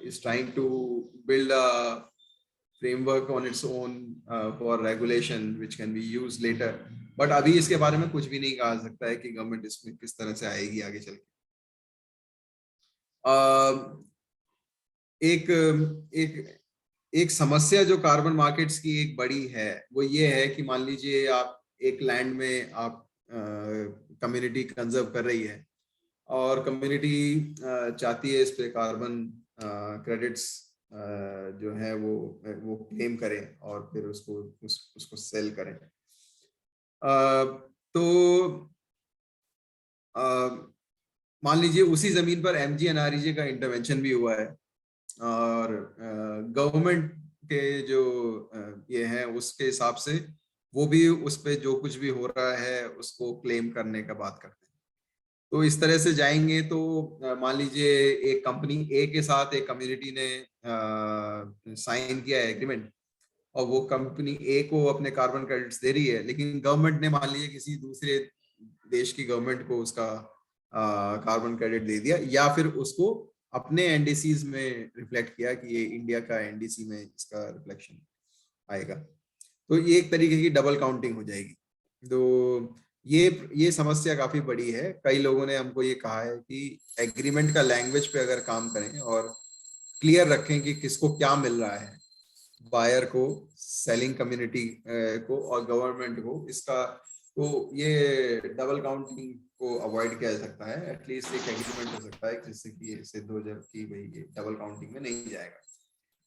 is trying to build a framework on its own for regulation which can be used later, but अभी इसके बारे में कुछ भी नहीं कहा सकता है कि गवर्नमेंट इसमें किस तरह से आएगी आगे चल के। एक एक एक समस्या जो कार्बन मार्केट्स की एक बड़ी है वो ये है कि मान लीजिए आप एक लैंड में आप कम्युनिटी कंजर्व कर रही है और कम्युनिटी चाहती है इस पे कार्बन क्रेडिट्स जो है वो क्लेम करें और फिर उसको सेल करें। तो मान लीजिए उसी जमीन पर MGNREGA का इंटरवेंशन भी हुआ है और गवर्नमेंट के जो ये है उसके हिसाब से वो भी उस पे जो कुछ भी हो रहा है उसको क्लेम करने का बात करते हैं। तो इस तरह से जाएंगे तो मान लीजिए एक कंपनी ए के साथ एक कम्युनिटी ने साइन किया है एग्रीमेंट और वो कंपनी ए को अपने कार्बन क्रेडिट्स दे रही है, लेकिन गवर्नमेंट ने मान लीजिए किसी दूसरे देश की गवर्नमेंट को उसका कार्बन क्रेडिट दे दिया या फिर उसको अपने एनडीसीज में रिफ्लेक्ट किया कि ये इंडिया का एनडीसी में इसका रिफ्लेक्शन आएगा, तो ये एक तरीके की डबल काउंटिंग हो जाएगी। तो ये समस्या काफी बड़ी है। कई लोगों ने हमको ये कहा है कि एग्रीमेंट का लैंग्वेज पे अगर काम करें और क्लियर रखें कि किसको क्या मिल रहा है, बायर को, सेलिंग कम्युनिटी को और गवर्नमेंट को, इसका तो ये डबल काउंटिंग को अवॉइड किया जा सकता है। एटलीस्ट एक एग्रीमेंट हो सकता है जिससे कि ये सिद्ध हो जाए कि भाई ये डबल काउंटिंग में नहीं जाएगा।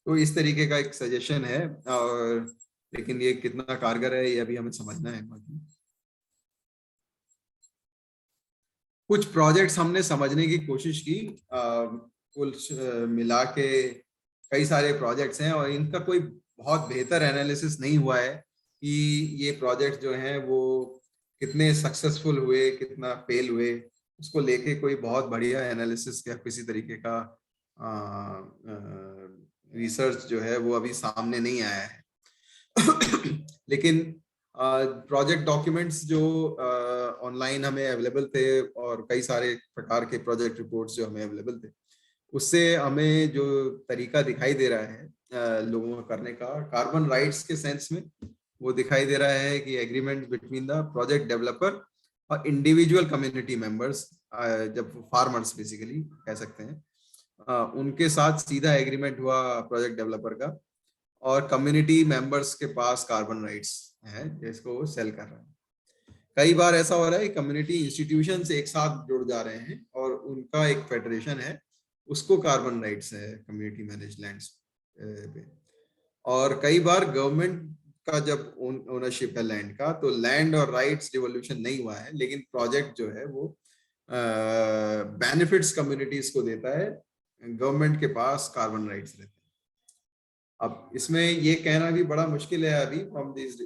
तो इस तरीके का एक सजेशन है, और लेकिन ये कितना कारगर है ये अभी हमें समझना है। कुछ प्रोजेक्ट्स हमने समझने की कोशिश की, कुल मिला के कई सारे प्रोजेक्ट्स हैं और इनका कोई बहुत बेहतर एनालिसिस नहीं हुआ है कि ये प्रोजेक्ट जो हैं वो कितने सक्सेसफुल हुए, कितना फेल हुए, उसको लेके कोई बहुत बढ़िया एनालिसिस या किसी तरीके का रिसर्च जो है वो अभी सामने नहीं आया है। लेकिन प्रोजेक्ट डॉक्यूमेंट्स जो ऑनलाइन हमें अवेलेबल थे और कई सारे प्रकार के प्रोजेक्ट रिपोर्ट्स जो हमें अवेलेबल थे, उससे हमें जो तरीका दिखाई दे रहा है लोगों का करने का कार्बन राइट्स के सेंस में, वो दिखाई दे रहा है कि agreement between the project developer और इंडिविजुअल कम्युनिटी मेंबर्स, जब फार्मर्स बेसिकली कह सकते हैं, उनके साथ सीधा एग्रीमेंट हुआ प्रोजेक्ट डेवलपर का और कम्युनिटी मेंबर्स के पास कार्बन राइट्स है जिसको वो सेल कर रहे हैं। कई बार ऐसा हो रहा है कि कम्युनिटी इंस्टीट्यूशंस एक साथ जुड़ जा रहे हैं और उनका एक फेडरेशन है, उसको कार्बन राइट्स है कम्युनिटी मैनेज लैंड्स पे। और कई बार गवर्नमेंट का जब ओनरशिप है लैंड का, तो लैंड और राइट्स डिवोल्यूशन नहीं हुआ है, लेकिन प्रोजेक्ट जो है वो बेनिफिट्स कम्युनिटीज को देता है, गवर्नमेंट के पास कार्बन राइट्स रहते हैं। अब इसमें ये कहना भी बड़ा मुश्किल है अभी from these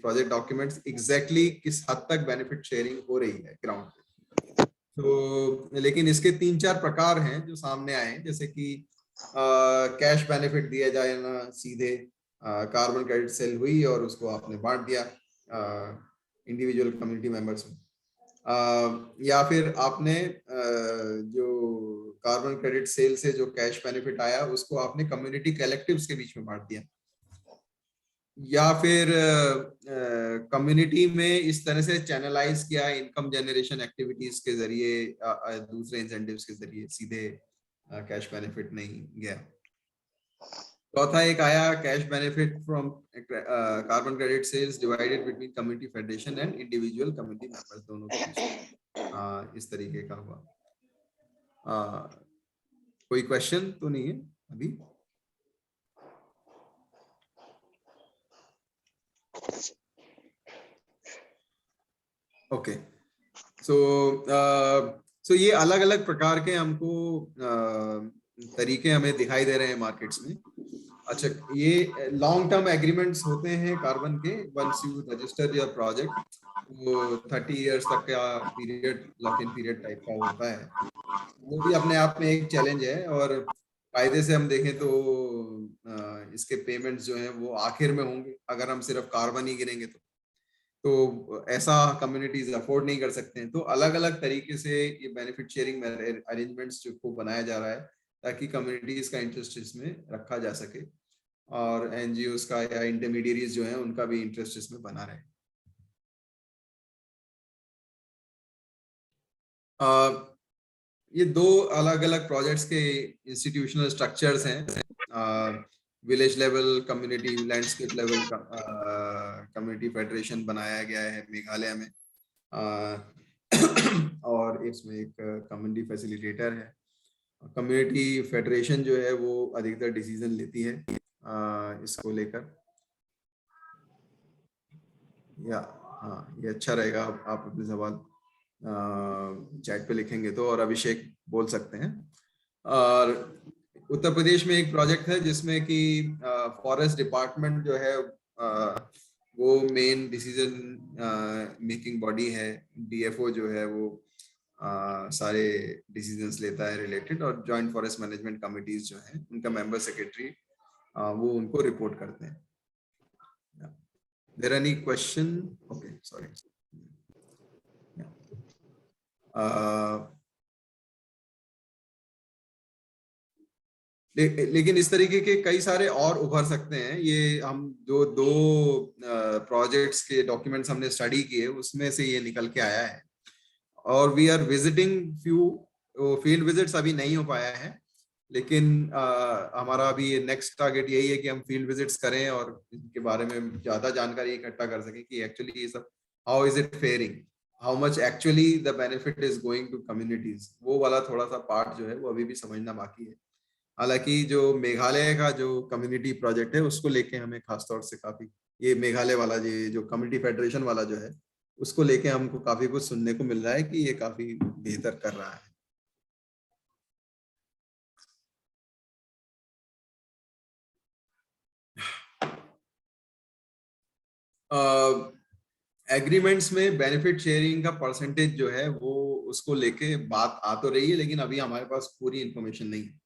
project documents exactly किस हद तक बेनिफिट शेयरिंग हो रही है ग्राउंड पे। तो लेकिन इसके 3-4 प्रकार हैं जो सामने आए हैं, जैसे कि कैश बेनिफिट दिया जाए ना सीधे, कार्बन क्रेडिट सेल हुई और उसको आपने बांट दिया इंडिविजुअल कम्युनिटी मेंबर्स में, या फिर आपने जो कार्बन क्रेडिट सेल से जो कैश बेनिफिट आया उसको आपने कम्युनिटी कलेक्टिव्स के बीच में बांट दिया, या फिर कम्युनिटी में इस तरह से चैनलाइज किया इनकम जनरेशन एक्टिविटीज के जरिए, दूसरे इंसेंटिव्स के जरिए, सीधे कैश बेनिफिट नहीं गया। चौथा एक आया cash benefit from carbon credit sales divided between community federation and individual community members, दोनों के बीच इस तरीके का हुआ। कोई क्वेश्चन तो नहीं है अभी? ओके, सो सो ये अलग अलग प्रकार के हमको तरीके हमें दिखाई दे रहे हैं मार्केट्स में। अच्छा, ये लॉन्ग टर्म एग्रीमेंट्स होते हैं कार्बन के। Once you register your project, वो 30 इयर्स तक का period, lock in period type का होता है। वो भी अपने आप में एक चैलेंज है, और कायदे से हम देखें तो इसके पेमेंट्स जो हैं वो आखिर में होंगे अगर हम सिर्फ कार्बन ही गिनेंगे तो ऐसा कम्युनिटीज अफोर्ड नहीं कर सकते हैं। तो अलग अलग तरीके से ये बेनिफिट शेयरिंग अरेंजमेंट्स जो को बनाया जा रहा है ताकि कम्युनिटीज का इंटरेस्ट इसमें रखा जा सके, और एनजीओज का या इंटरमीडिएरीज जो है उनका भी इंटरेस्ट इसमें बना रहे। ये दो अलग अलग प्रोजेक्ट्स के इंस्टीट्यूशनल स्ट्रक्चर्स हैं। Village level, community, landscape level community federation बनाया गया है मेघालय में, और इसमें एक कम्युनिटी फैसिलिटेटर है। कम्युनिटी फेडरेशन जो है वो अधिकतर डिसीजन लेती है इसको लेकर। या हाँ, ये अच्छा रहेगा, आप अपने सवाल चैट पे लिखेंगे तो, और अभिषेक बोल सकते हैं। और उत्तर प्रदेश में एक प्रोजेक्ट है जिसमें कि फॉरेस्ट डिपार्टमेंट जो है वो मेन डिसीजन मेकिंग बॉडी है। डीएफओ जो है वो सारे डिसीजंस लेता है रिलेटेड, और जॉइंट फॉरेस्ट मैनेजमेंट कमिटीज जो हैं उनका मेंबर सेक्रेटरी वो उनको रिपोर्ट करते हैं। There any question? Okay, sorry. लेकिन इस तरीके के कई सारे और उभर सकते हैं। ये हम जो दो प्रोजेक्ट्स के डॉक्यूमेंट्स हमने स्टडी किए उसमें से ये निकल के आया है, और we are visiting few. Field visits अभी नहीं हो पाया है, लेकिन हमारा अभी नेक्स्ट टारगेट यही है कि हम फील्ड विजिट्स करें और इनके बारे में ज्यादा जानकारी इकट्ठा कर सकें कि एक्चुअली ये सब how is it faring, how much actually the benefit is going to communities. वो वाला थोड़ा सा पार्ट जो है वो अभी भी समझना बाकी है। हालांकि जो मेघालय का जो कम्युनिटी प्रोजेक्ट है उसको लेके हमें खासतौर से काफी, ये मेघालय वाला जो कम्युनिटी फेडरेशन वाला जो है उसको लेके हमको काफी कुछ सुनने को मिल रहा है कि ये काफी बेहतर कर रहा है। एग्रीमेंट्स में बेनिफिट शेयरिंग का परसेंटेज जो है वो उसको लेके बात आ तो रही है, लेकिन अभी हमारे पास पूरी इंफॉर्मेशन नहीं है।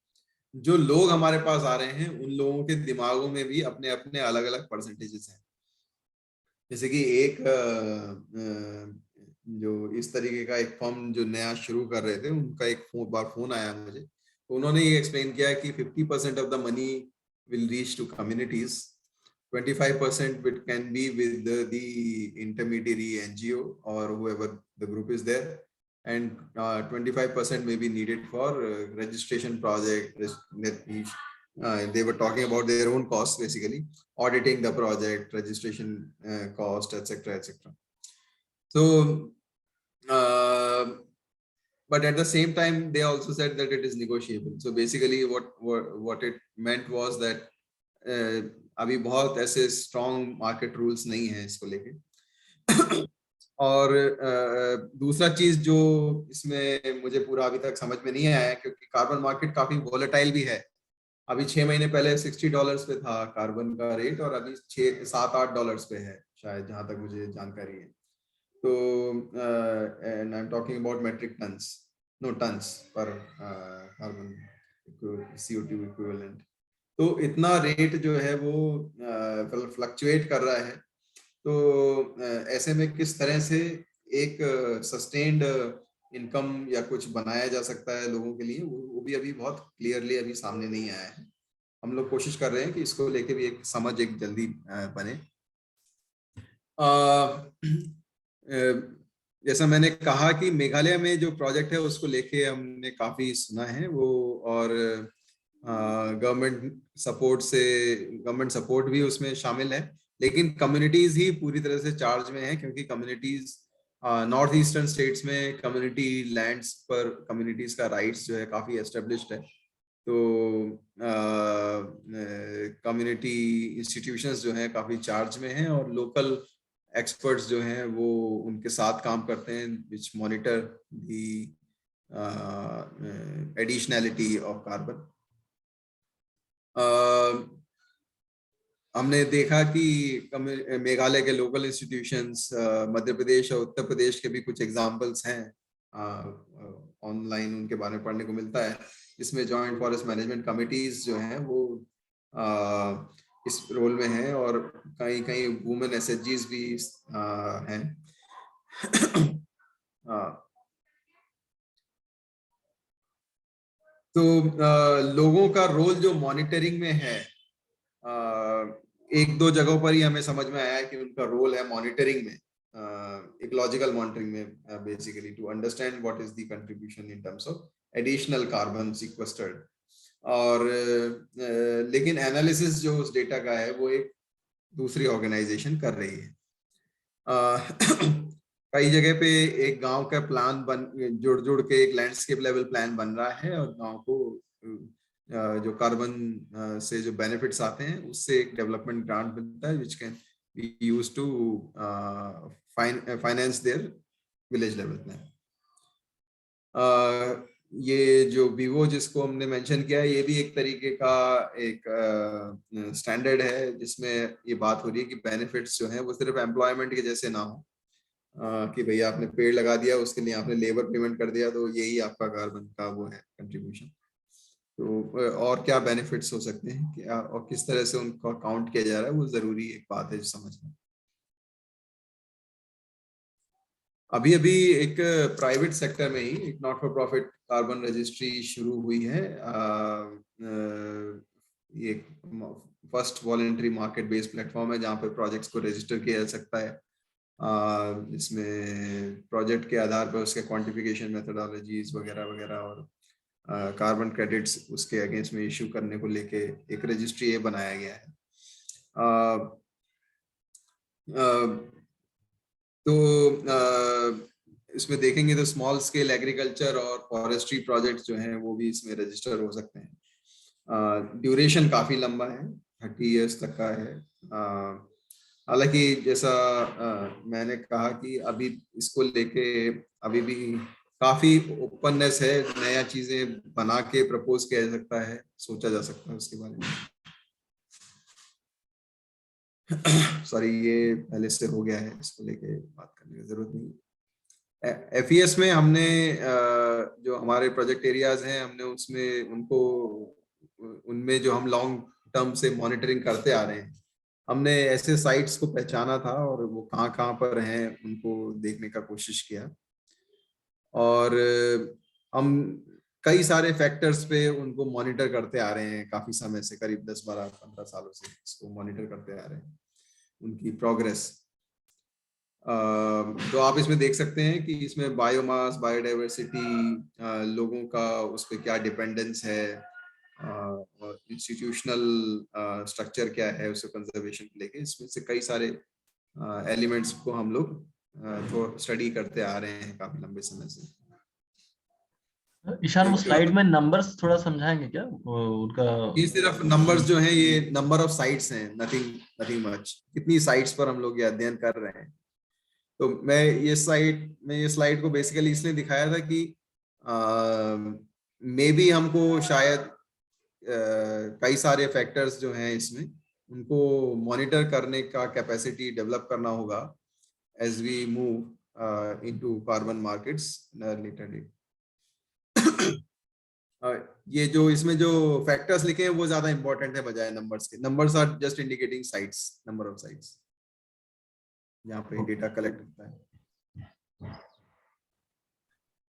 जो लोग हमारे पास आ रहे हैं उन लोगों के दिमागों में भी अपने अपने अलग अलग परसेंटेजेस हैं। जैसे कि एक जो इस तरीके का एक फर्म जो नया शुरू कर रहे थे उनका एक बार फोन आया मुझे, तो उन्होंने ये एक्सप्लेन किया कि 50% of the money will reach to communities, 25% it can be with the intermediary NGO or whoever the group is there, and 25% may be needed for registration project. They were talking about their own costs, basically auditing the project, registration cost, etc., etc. So but at the same time they also said that it is negotiable. So basically what it meant was that अभी बहुत ऐसे strong market rules नहीं है इसको लेके। और दूसरा चीज जो इसमें मुझे पूरा अभी तक समझ में नहीं आया है, क्योंकि कार्बन मार्केट काफी वोलेटाइल भी है। अभी 6 महीने पहले $60 पे था कार्बन का रेट, और अभी 6-7-8 डॉलर्स पे है शायद, जहां तक मुझे जानकारी है। तो and I am talking about metric tons, no tons पर कार्बन CO2 इक्विवेलेंट। तो इतना रेट जो है वो फ्लक्चुएट कर रहा है। तो ऐसे में किस तरह से एक सस्टेन्ड इनकम या कुछ बनाया जा सकता है लोगों के लिए, वो भी अभी बहुत क्लियरली अभी सामने नहीं आया है। हम लोग कोशिश कर रहे हैं कि इसको लेके भी एक समझ एक जल्दी बने। जैसा मैंने कहा कि मेघालय में जो प्रोजेक्ट है उसको लेके हमने काफी सुना है वो, और गवर्नमेंट सपोर्ट भी उसमें शामिल है, लेकिन कम्युनिटीज ही पूरी तरह से चार्ज में है, क्योंकि कम्युनिटीज नॉर्थ ईस्टर्न स्टेट्स में कम्युनिटी लैंड्स पर कम्युनिटीज का राइट्स जो है काफी एस्टेब्लिश्ड है। तो कम्युनिटी इंस्टीट्यूशंस जो हैं काफी चार्ज में हैं, और लोकल एक्सपर्ट्स जो हैं वो उनके साथ काम करते हैं, विच मॉनिटर दी एडिशनैलिटी ऑफ कार्बन। हमने देखा कि मेघालय के लोकल इंस्टीट्यूशंस, मध्य प्रदेश और उत्तर प्रदेश के भी कुछ एग्जांपल्स हैं, ऑनलाइन उनके बारे में पढ़ने को मिलता है। इसमें जॉइंट फॉरेस्ट मैनेजमेंट कमिटीज जो हैं वो इस रोल में हैं, और कहीं कहीं वुमेन एसएचजीज भी हैं। तो लोगों का रोल जो मॉनिटरिंग में है, एक दो जगहों पर ही हमें समझ में आया कि उनका रोल है मॉनिटरिंग में, इकोलॉजिकल मॉनिटरिंग में, basically to understand what is the contribution in terms of additional carbon sequestered. और लेकिन एनालिसिस जो उस डेटा का है वो एक दूसरी ऑर्गेनाइजेशन कर रही है। कई जगह पे एक गांव का प्लान जुड़ जुड़ के एक लैंडस्केप लेवल प्लान बन रहा है, और गांव को जो कार्बन से जो बेनिफिट्स आते हैं उससे एक डेवलपमेंट ग्रांट मिलता है, which can be used to finance their village level plan. ये जो विवो जिसको हमने मेंशन किया है, ये भी एक तरीके का एक स्टैंडर्ड है जिसमें ये बात हो रही है कि बेनिफिट्स जो हैं वो सिर्फ एम्प्लॉयमेंट के जैसे ना हो, कि भैया आपने पेड़ लगा दिया, उसके लिए आपने लेबर पेमेंट कर दिया, तो यही आपका कार्बन का वो है कंट्रीब्यूशन। तो और क्या बेनिफिट्स हो सकते हैं, क्या और किस तरह से उनको काउंट किया जा रहा है, वो जरूरी एक बात है समझना। अभी अभी एक प्राइवेट सेक्टर में ही एक not for profit carbon registry शुरू हुई है। ये first voluntary market based platform है जहाँ पे प्रोजेक्ट्स को रजिस्टर किया जा सकता है। इसमें प्रोजेक्ट के आधार पर उसके क्वांटिफिकेशन मेथोडोलॉजीज वगैरह वगैरह और कार्बन क्रेडिट्स उसके अगेंस्ट में इशू करने को लेके एक रजिस्ट्री ये बनाया गया है। तो इसमें देखेंगे तो स्मॉल स्केल एग्रीकल्चर और फॉरेस्ट्री प्रोजेक्ट्स जो हैं वो भी इसमें रजिस्टर हो सकते हैं। ड्यूरेशन काफी लंबा है, 30 इयर्स तक का है। हालांकि जैसा मैंने कहा कि अभी इसको लेके अभी भी काफी ओपननेस है, नया चीजें बना के प्रपोज किया जा सकता है, सोचा जा सकता है उसके बारे में। सॉरी, ये पहले से हो गया है, इसको लेके बात करने की जरूरत नहीं। FES में हमने जो हमारे प्रोजेक्ट एरियाज हैं, हमने उसमें उनको उनमें जो हम लॉन्ग टर्म से मॉनिटरिंग करते आ रहे हैं, हमने ऐसे साइट्स को पहचाना था और वो कहाँ पर हैं उनको देखने का कोशिश किया, और हम कई सारे फैक्टर्स पे उनको मॉनिटर करते आ रहे हैं काफी समय से, करीब 10, 12, 15 सालों से इसको मॉनिटर करते आ रहे हैं, उनकी प्रोग्रेस। तो आप इसमें देख सकते हैं कि इसमें बायोमास, बायोडाइवर्सिटी, लोगों का उस पर क्या डिपेंडेंस है, इंस्टीट्यूशनल स्ट्रक्चर क्या है उससे कंजर्वेशन को लेके, इसमें से कई सारे एलिमेंट्स को हम लोग तो स्टडी करते आ रहे हैं काफी लंबे समय से। ईशान, वो स्लाइड में नंबर्स थोड़ा समझाएंगे क्या उनका? ये सिर्फ नंबर्स जो हैं, ये नंबर ऑफ साइट्स हैं, नथिंग मच। कितनी साइट्स पर हम लोग ये अध्ययन कर रहे हैं। तो मैं ये स्लाइड को बेसिकली इसलिए दिखाया था कि मे बी हमको शायद कई सारे फैक्टर्स जो हैं इसमें उनको मॉनिटर करने का कैपेसिटी डेवलप करना होगा as we move into carbon markets later date. ये जो इसमें जो फैक्टर्स लिखे हैं वो ज्यादा इंपॉर्टेंट है बजाय नंबर्स के। Numbers are just indicating sites, number of sites जहाँ पे डेटा कलेक्ट होता है।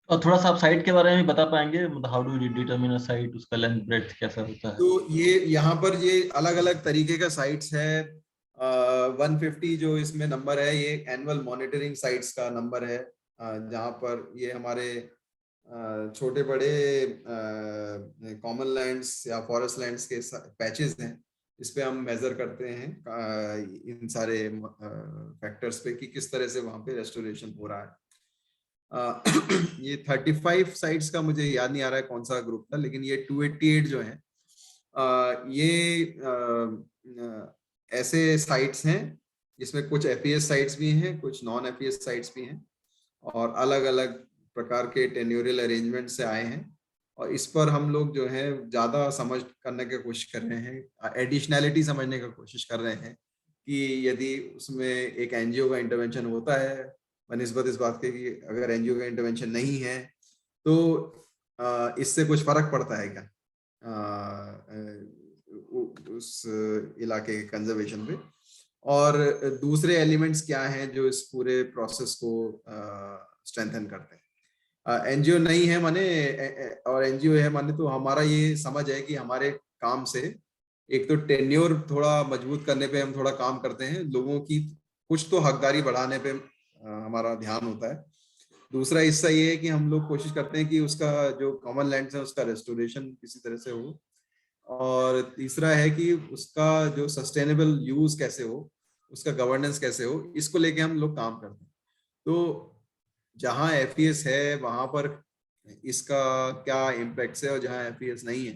और थोड़ा सा आप साइट के बारे में बता पाएंगे, मतलब how do you determine a site, उसका लेंथ ब्रेड्थ कैसा होता है? तो ये यहाँ पर ये अलग अलग तरीके का साइट्स है। 150 जो इसमें नंबर है, ये एनुअल मॉनिटरिंग साइट्स का नंबर है, जहाँ पर ये हमारे छोटे बड़े कॉमन लैंड्स या फॉरेस्ट लैंड्स के पैचेस हैं। इस पे हम मेजर करते हैं इन सारे फैक्टर्स पे कि किस तरह से वहाँ पे रेस्टोरेशन हो रहा है। ये 35 साइट्स का मुझे याद नहीं आ रहा है कौन सा ग्रुप था, लेकिन ये 288 जो है ये ऐसे साइट्स हैं जिसमें कुछ FES साइट्स भी हैं, कुछ नॉन FES साइट्स भी हैं, और अलग अलग प्रकार के टेन्योरल अरेंजमेंट से आए हैं और इस पर हम लोग जो है ज्यादा समझ करने की कोशिश कर रहे हैं, एडिशनैलिटी समझने की कोशिश कर रहे हैं कि यदि उसमें एक एनजीओ का इंटरवेंशन होता है बनिस्बत इस बात के कि अगर एनजीओ का इंटरवेंशन नहीं है तो इससे कुछ फर्क पड़ता है क्या उस इलाके के कंजर्वेशन पे, और दूसरे एलिमेंट्स क्या हैं जो इस पूरे प्रोसेस को स्ट्रेंथन करते हैं। एनजीओ नहीं है माने और एनजीओ है माने तो हमारा ये समझ है कि हमारे काम से एक तो टेन्योर थोड़ा मजबूत करने पे हम थोड़ा काम करते हैं, लोगों की कुछ तो हकदारी बढ़ाने पे हमारा ध्यान होता है। दूसरा हिस्सा ये है कि हम लोग कोशिश करते हैं कि उसका जो कॉमन लैंड है उसका रेस्टोरेशन किसी तरह से हो, और तीसरा है कि उसका जो सस्टेनेबल यूज कैसे हो, उसका गवर्नेंस कैसे हो, इसको लेके हम लोग काम करते हैं। तो जहाँ एफईएस है वहां पर इसका क्या इम्पैक्ट है और जहाँ एफईएस नहीं है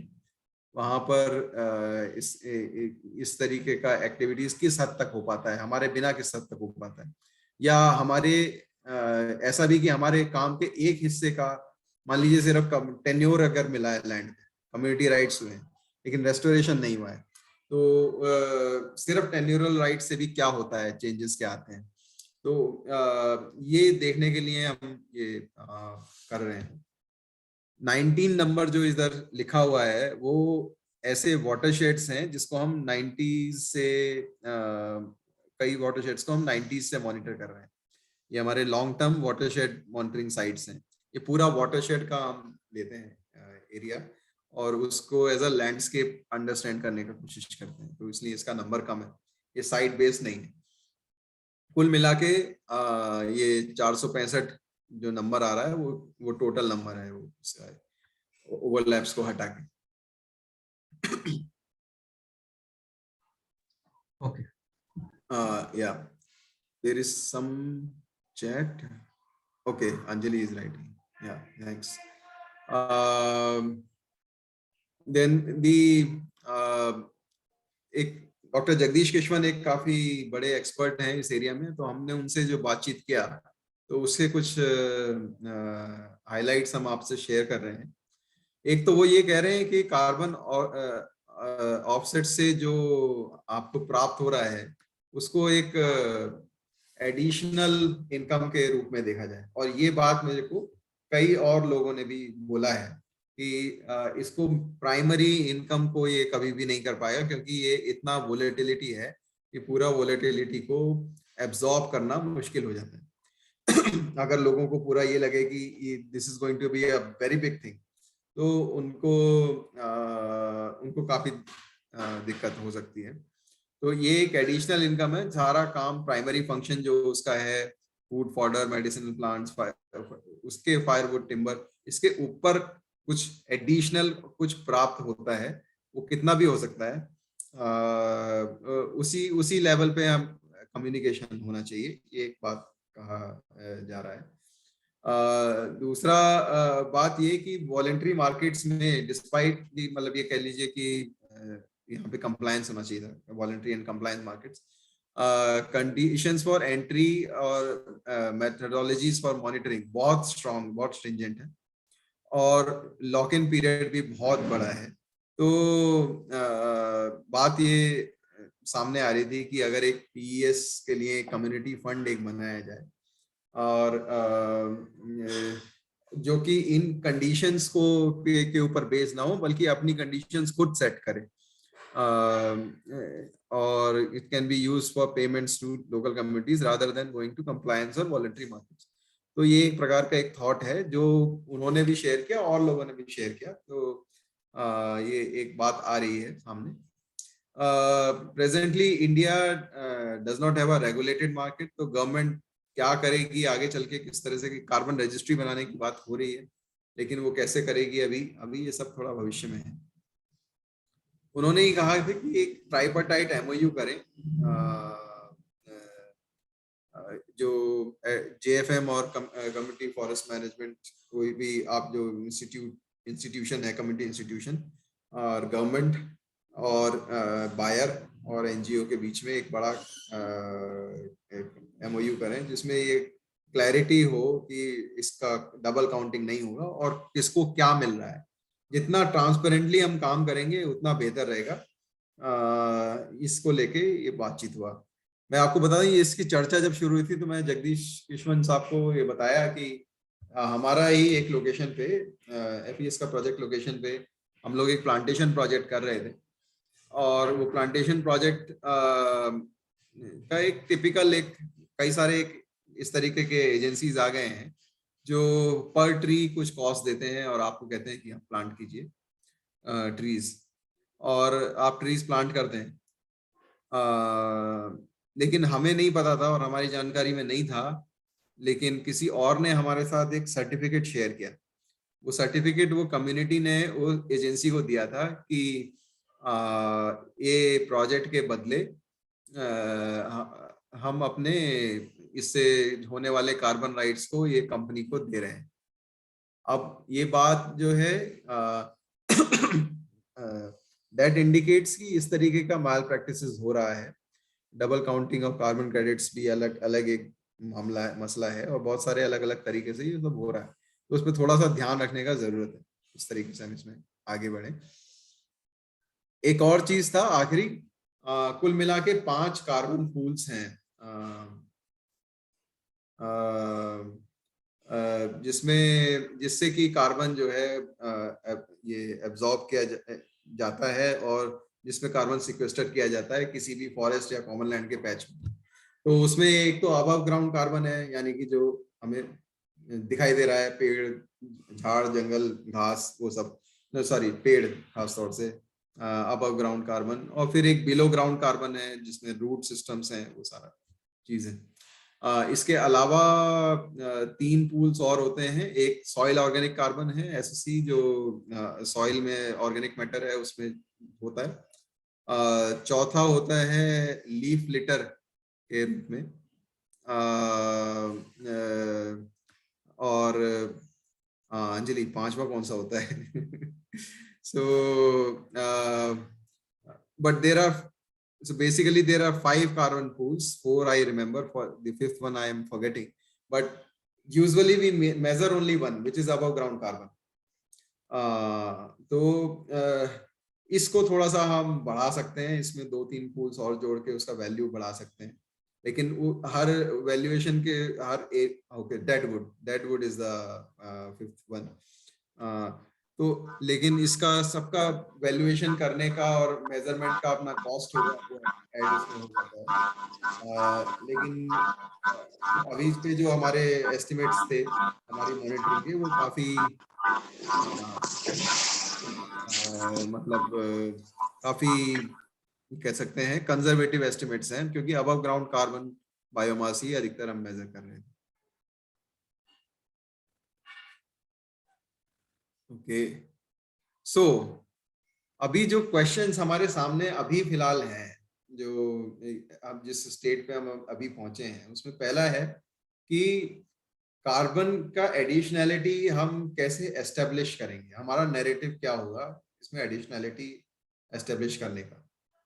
वहां पर इस तरीके का एक्टिविटीज किस हद तक हो पाता है, हमारे बिना किस हद तक हो पाता है, या हमारे ऐसा भी कि हमारे काम के एक हिस्से का मान लीजिए सिर्फ टेन्योर अगर मिला है, लैंड कम्युनिटी राइट्स हुए हैं लेकिन रेस्टोरेशन नहीं हुआ है, तो सिर्फ टेन्योरल राइट से भी क्या होता है, चेंजेस क्या आते हैं। तो ये देखने के लिए हम ये कर रहे हैं। 19 नंबर जो इधर लिखा हुआ है वो ऐसे वाटरशेड्स हैं जिसको हम 90s से कई वाटरशेड्स को हम 90s से मॉनिटर कर रहे हैं। ये हमारे long term watershed monitoring sites हैं। ये पूरा वाटरशेड का हम लेते हैं एरिया और उसको एज अ लैंडस्केप अंडरस्टैंड करने का कोशिश करते हैं, तो इसलिए इसका नंबर कम है, ये साइट बेस नहीं है। कुल मिला के ये 465 जो नंबर आ रहा है वो टोटल नंबर है, वो इसका ओवरलैप्स को हटा के। Okay. Yeah, there is some chat. Okay, Anjali is writing. Yeah, thanks. Then the एक डॉक्टर जगदीश केशवन एक काफी बड़े एक्सपर्ट हैं इस एरिया में, तो हमने उनसे जो बातचीत किया तो उससे कुछ हाइलाइट्स हम आपसे शेयर कर रहे हैं। एक तो वो ये कह रहे हैं कि कार्बन ऑफसेट से जो आपको प्राप्त हो रहा है उसको एक एडिशनल इनकम के रूप में देखा जाए, और ये बात मेरे को कई और लोगों ने भी बोला है कि इसको प्राइमरी इनकम को ये कभी भी नहीं कर पाएगा, क्योंकि ये इतना वोलेटिलिटी है कि पूरा वोलेटिलिटी को एब्जॉर्ब करना मुश्किल हो जाता है। अगर लोगों को पूरा ये लगे कि this is going to be a very big thing, तो उनको काफी दिक्कत हो सकती है। तो ये एक एडिशनल इनकम है, सारा काम प्राइमरी फंक्शन जो उसका है, फूड फॉडर, मेडिसिनल प्लांट्स, उसके फायरवुड टिम्बर, इसके ऊपर कुछ एडिशनल कुछ प्राप्त होता है, वो कितना भी हो सकता है। उसी लेवल पे हम कम्युनिकेशन होना चाहिए, ये एक बात कहा जा रहा है। दूसरा बात ये कि वॉलेंट्री मार्केट्स में डिस्पाइट मतलब ये कह लीजिए कि यहाँ पे कंप्लायंस होना चाहिए था, voluntary and compliance markets, conditions for entry और मेथडोलॉजीज फॉर मॉनिटरिंग बहुत स्ट्रॉन्ग, बहुत स्ट्रिंजेंट है, और लॉक इन पीरियड भी बहुत बड़ा है। तो बात ये सामने आ रही थी कि अगर एक पीएस के लिए कम्युनिटी फंड एक बनाया जाए और जो कि इन कंडीशंस को के ऊपर बेस ना हो, बल्कि अपनी कंडीशंस खुद सेट करे, और it can be used for payments to local communities rather than going to compliance और वॉलंटरी मार्केट्स। तो ये एक प्रकार का एक थॉट है जो उन्होंने भी शेयर किया और लोगों ने भी शेयर किया, तो ये एक बात आ रही है सामने। Presently India does not have a regulated market, तो गवर्नमेंट क्या करेगी आगे चल के, किस तरह से कि कार्बन रजिस्ट्री बनाने की बात हो रही है, लेकिन वो कैसे करेगी अभी ये सब थोड़ा भविष्य में है। उन्होंने ही कहा था कि एक ट्राइपार्टाइट एमओयू करें, जो जेएफएम और कम्युनिटी फॉरेस्ट मैनेजमेंट, कोई भी आप जो इंस्टीट्यूशन है, कम्युनिटी इंस्टीट्यूशन और गवर्नमेंट और बायर और एनजीओ के बीच में एक बड़ा एमओयू करें, जिसमें ये क्लैरिटी हो कि इसका डबल काउंटिंग नहीं होगा और किसको क्या मिल रहा है। जितना ट्रांसपेरेंटली हम काम करेंगे उतना बेहतर रहेगा। इसको लेके ये बातचीत हुआ। मैं आपको बता दूं, इसकी चर्चा जब शुरू हुई थी तो मैं जगदीश किशवन साहब को ये बताया कि हमारा ही एक लोकेशन पे, एफईएस का प्रोजेक्ट लोकेशन पे हम लोग एक प्लांटेशन प्रोजेक्ट कर रहे थे, और वो प्लांटेशन प्रोजेक्ट का एक टिपिकल, एक कई सारे एक इस तरीके के एजेंसीज आ गए हैं जो पर ट्री कुछ कॉस्ट देते हैं और आपको कहते हैं कि आप प्लांट कीजिए ट्रीज, और आप ट्रीज प्लांट करते हैं। लेकिन हमें नहीं पता था और हमारी जानकारी में नहीं था, लेकिन किसी और ने हमारे साथ एक सर्टिफिकेट शेयर किया। वो सर्टिफिकेट वो कम्युनिटी ने वो एजेंसी को दिया था कि ये प्रोजेक्ट के बदले हम अपने इससे होने वाले कार्बन राइट्स को ये कंपनी को दे रहे हैं। अब ये बात जो है दैट इंडिकेट्स कि इस तरीके का माल प्रैक्टिसेस हो रहा है। Double counting of carbon credits भी अलग अलग एक मामला मसला है, और बहुत सारे अलग अलग तरीके से ये सब हो रहा है, तो उस पर थोड़ा सा ध्यान रखने का जरूरत है। इस तरीके से हम इसमें आगे बढ़े। एक और चीज था आखिरी, कुल मिला के 5 कार्बन पूल्स हैं जिससे कि कार्बन जो है ये एब्जॉर्ब किया जाता है और जिसमें कार्बन सिक्वेस्टर किया जाता है किसी भी फॉरेस्ट या कॉमन लैंड के पैच में। तो उसमें एक तो अबव ग्राउंड कार्बन है, यानी कि जो हमें दिखाई दे रहा है, पेड़, झाड़, जंगल, घास, वो सब, सॉरी पेड़ खास तौर से, अबव ग्राउंड कार्बन। और फिर एक बिलो ग्राउंड कार्बन है जिसमें रूट सिस्टम्स हैं, वो सारा चीज है। इसके अलावा 3 पूल्स और होते हैं। एक सॉइल ऑर्गेनिक कार्बन है, एससी, जो सॉइल में ऑर्गेनिक मैटर है उसमें होता है। चौथा होता है लीफ लिटर के रूप में, और अंजलि 5वां कौन सा होता है? So but there are, so basically there are 5 carbon pools, 4 I remember, for the 5th one I am forgetting, but usually we measure only one, which is above ground carbon. तो इसको थोड़ा सा हम बढ़ा सकते हैं, इसमें 2-3 पूल्स और जोड़ के उसका वैल्यू बढ़ा सकते हैं, लेकिन हर वैल्यूएशन के हर एक, okay, deadwood is the 5th one. तो लेकिन इसका सबका वैल्यूएशन करने का और मेजरमेंट का अपना कॉस्ट होगा, वो ऐड इसमें हो जाता है। लेकिन अभी इस पे जो हमारे एस्टिमेट्स थे हमारी मॉनिटरिंग के, वो काफी मतलब काफी कह सकते हैं कंजर्वेटिव एस्टिमेट्स हैं, क्योंकि अबव ग्राउंड कार्बन बायोमास ही अधिकतर हम मेजर कर रहे हैं। ओके, सो अभी जो क्वेश्चंस हमारे सामने अभी फिलहाल हैं, जो अब जिस स्टेट पे हम अभी पहुंचे हैं, उसमें पहला है कि कार्बन का एडिशनैलिटी हम कैसे एस्टेब्लिश करेंगे, हमारा नैरेटिव क्या होगा इसमें एडिशनैलिटी एस्टेब्लिश करने का।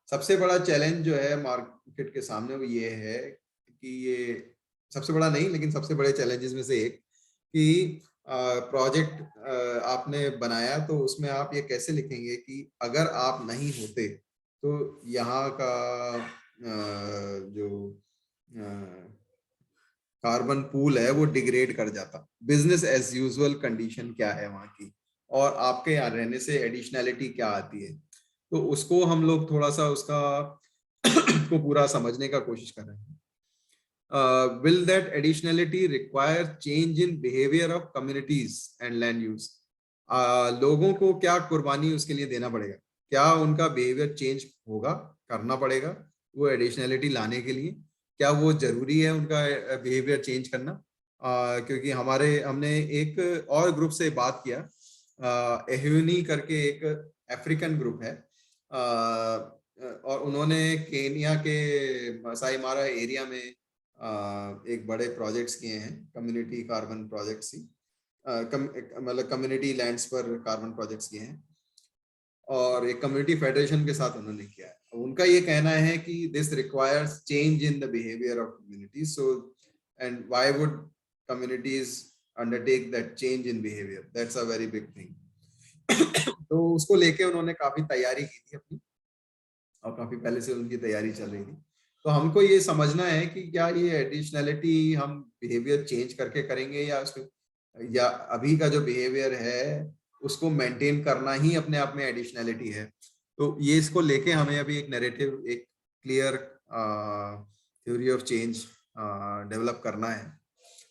सबसे बड़ा चैलेंज जो है मार्केट के सामने वो ये है कि ये सबसे बड़ा नहीं, लेकिन सबसे बड़े चैलेंजेस में से एक, कि प्रोजेक्ट आपने बनाया तो उसमें आप ये कैसे लिखेंगे कि अगर आप नहीं होते तो यहाँ का जो कार्बन पूल है वो डिग्रेड कर जाता। बिजनेस एज यूजुअल कंडीशन क्या है वहाँ की, और आपके यहाँ रहने से एडिशनैलिटी क्या आती है, तो उसको हम लोग थोड़ा सा उसका को पूरा समझने का कोशिश कर रहे हैं। Will that additionality require change in behavior of communities and land use? लोगों को क्या कुर्बानी उसके लिए देना पड़ेगा, क्या उनका बिहेवियर चेंज होगा, करना पड़ेगा वो एडिशनैलिटी लाने के लिए, क्या वो जरूरी है उनका बिहेवियर चेंज करना? क्योंकि हमने एक और ग्रुप से बात किया, एह्यूनी करके एक अफ्रीकन ग्रुप है, और उन्होंने केनिया के मसाई मारा एरिया में एक बड़े प्रोजेक्ट्स किए हैं, कम्युनिटी कार्बन प्रोजेक्ट्स ही, मतलब कम्युनिटी लैंड्स पर कार्बन प्रोजेक्ट्स किए हैं, और एक कम्युनिटी फेडरेशन के साथ उन्होंने किया है। उनका ये कहना है कि this requires change in the behaviour of community, so and why would communities undertake that change in behavior. That's a very big thing. तो उसको लेके उन्होंने काफी तैयारी की थी अपनी, और काफी पहले से उनकी तैयारी चल रही थी। तो हमको ये समझना है कि क्या ये एडिशनैलिटी हम बिहेवियर चेंज करके करेंगे, या उसमें, या अभी का जो बिहेवियर है उसको मेंटेन करना ही अपने आप में एडिशनैलिटी है। तो ये इसको लेके हमें अभी एक नैरेटिव, एक clear theory of change develop करना है।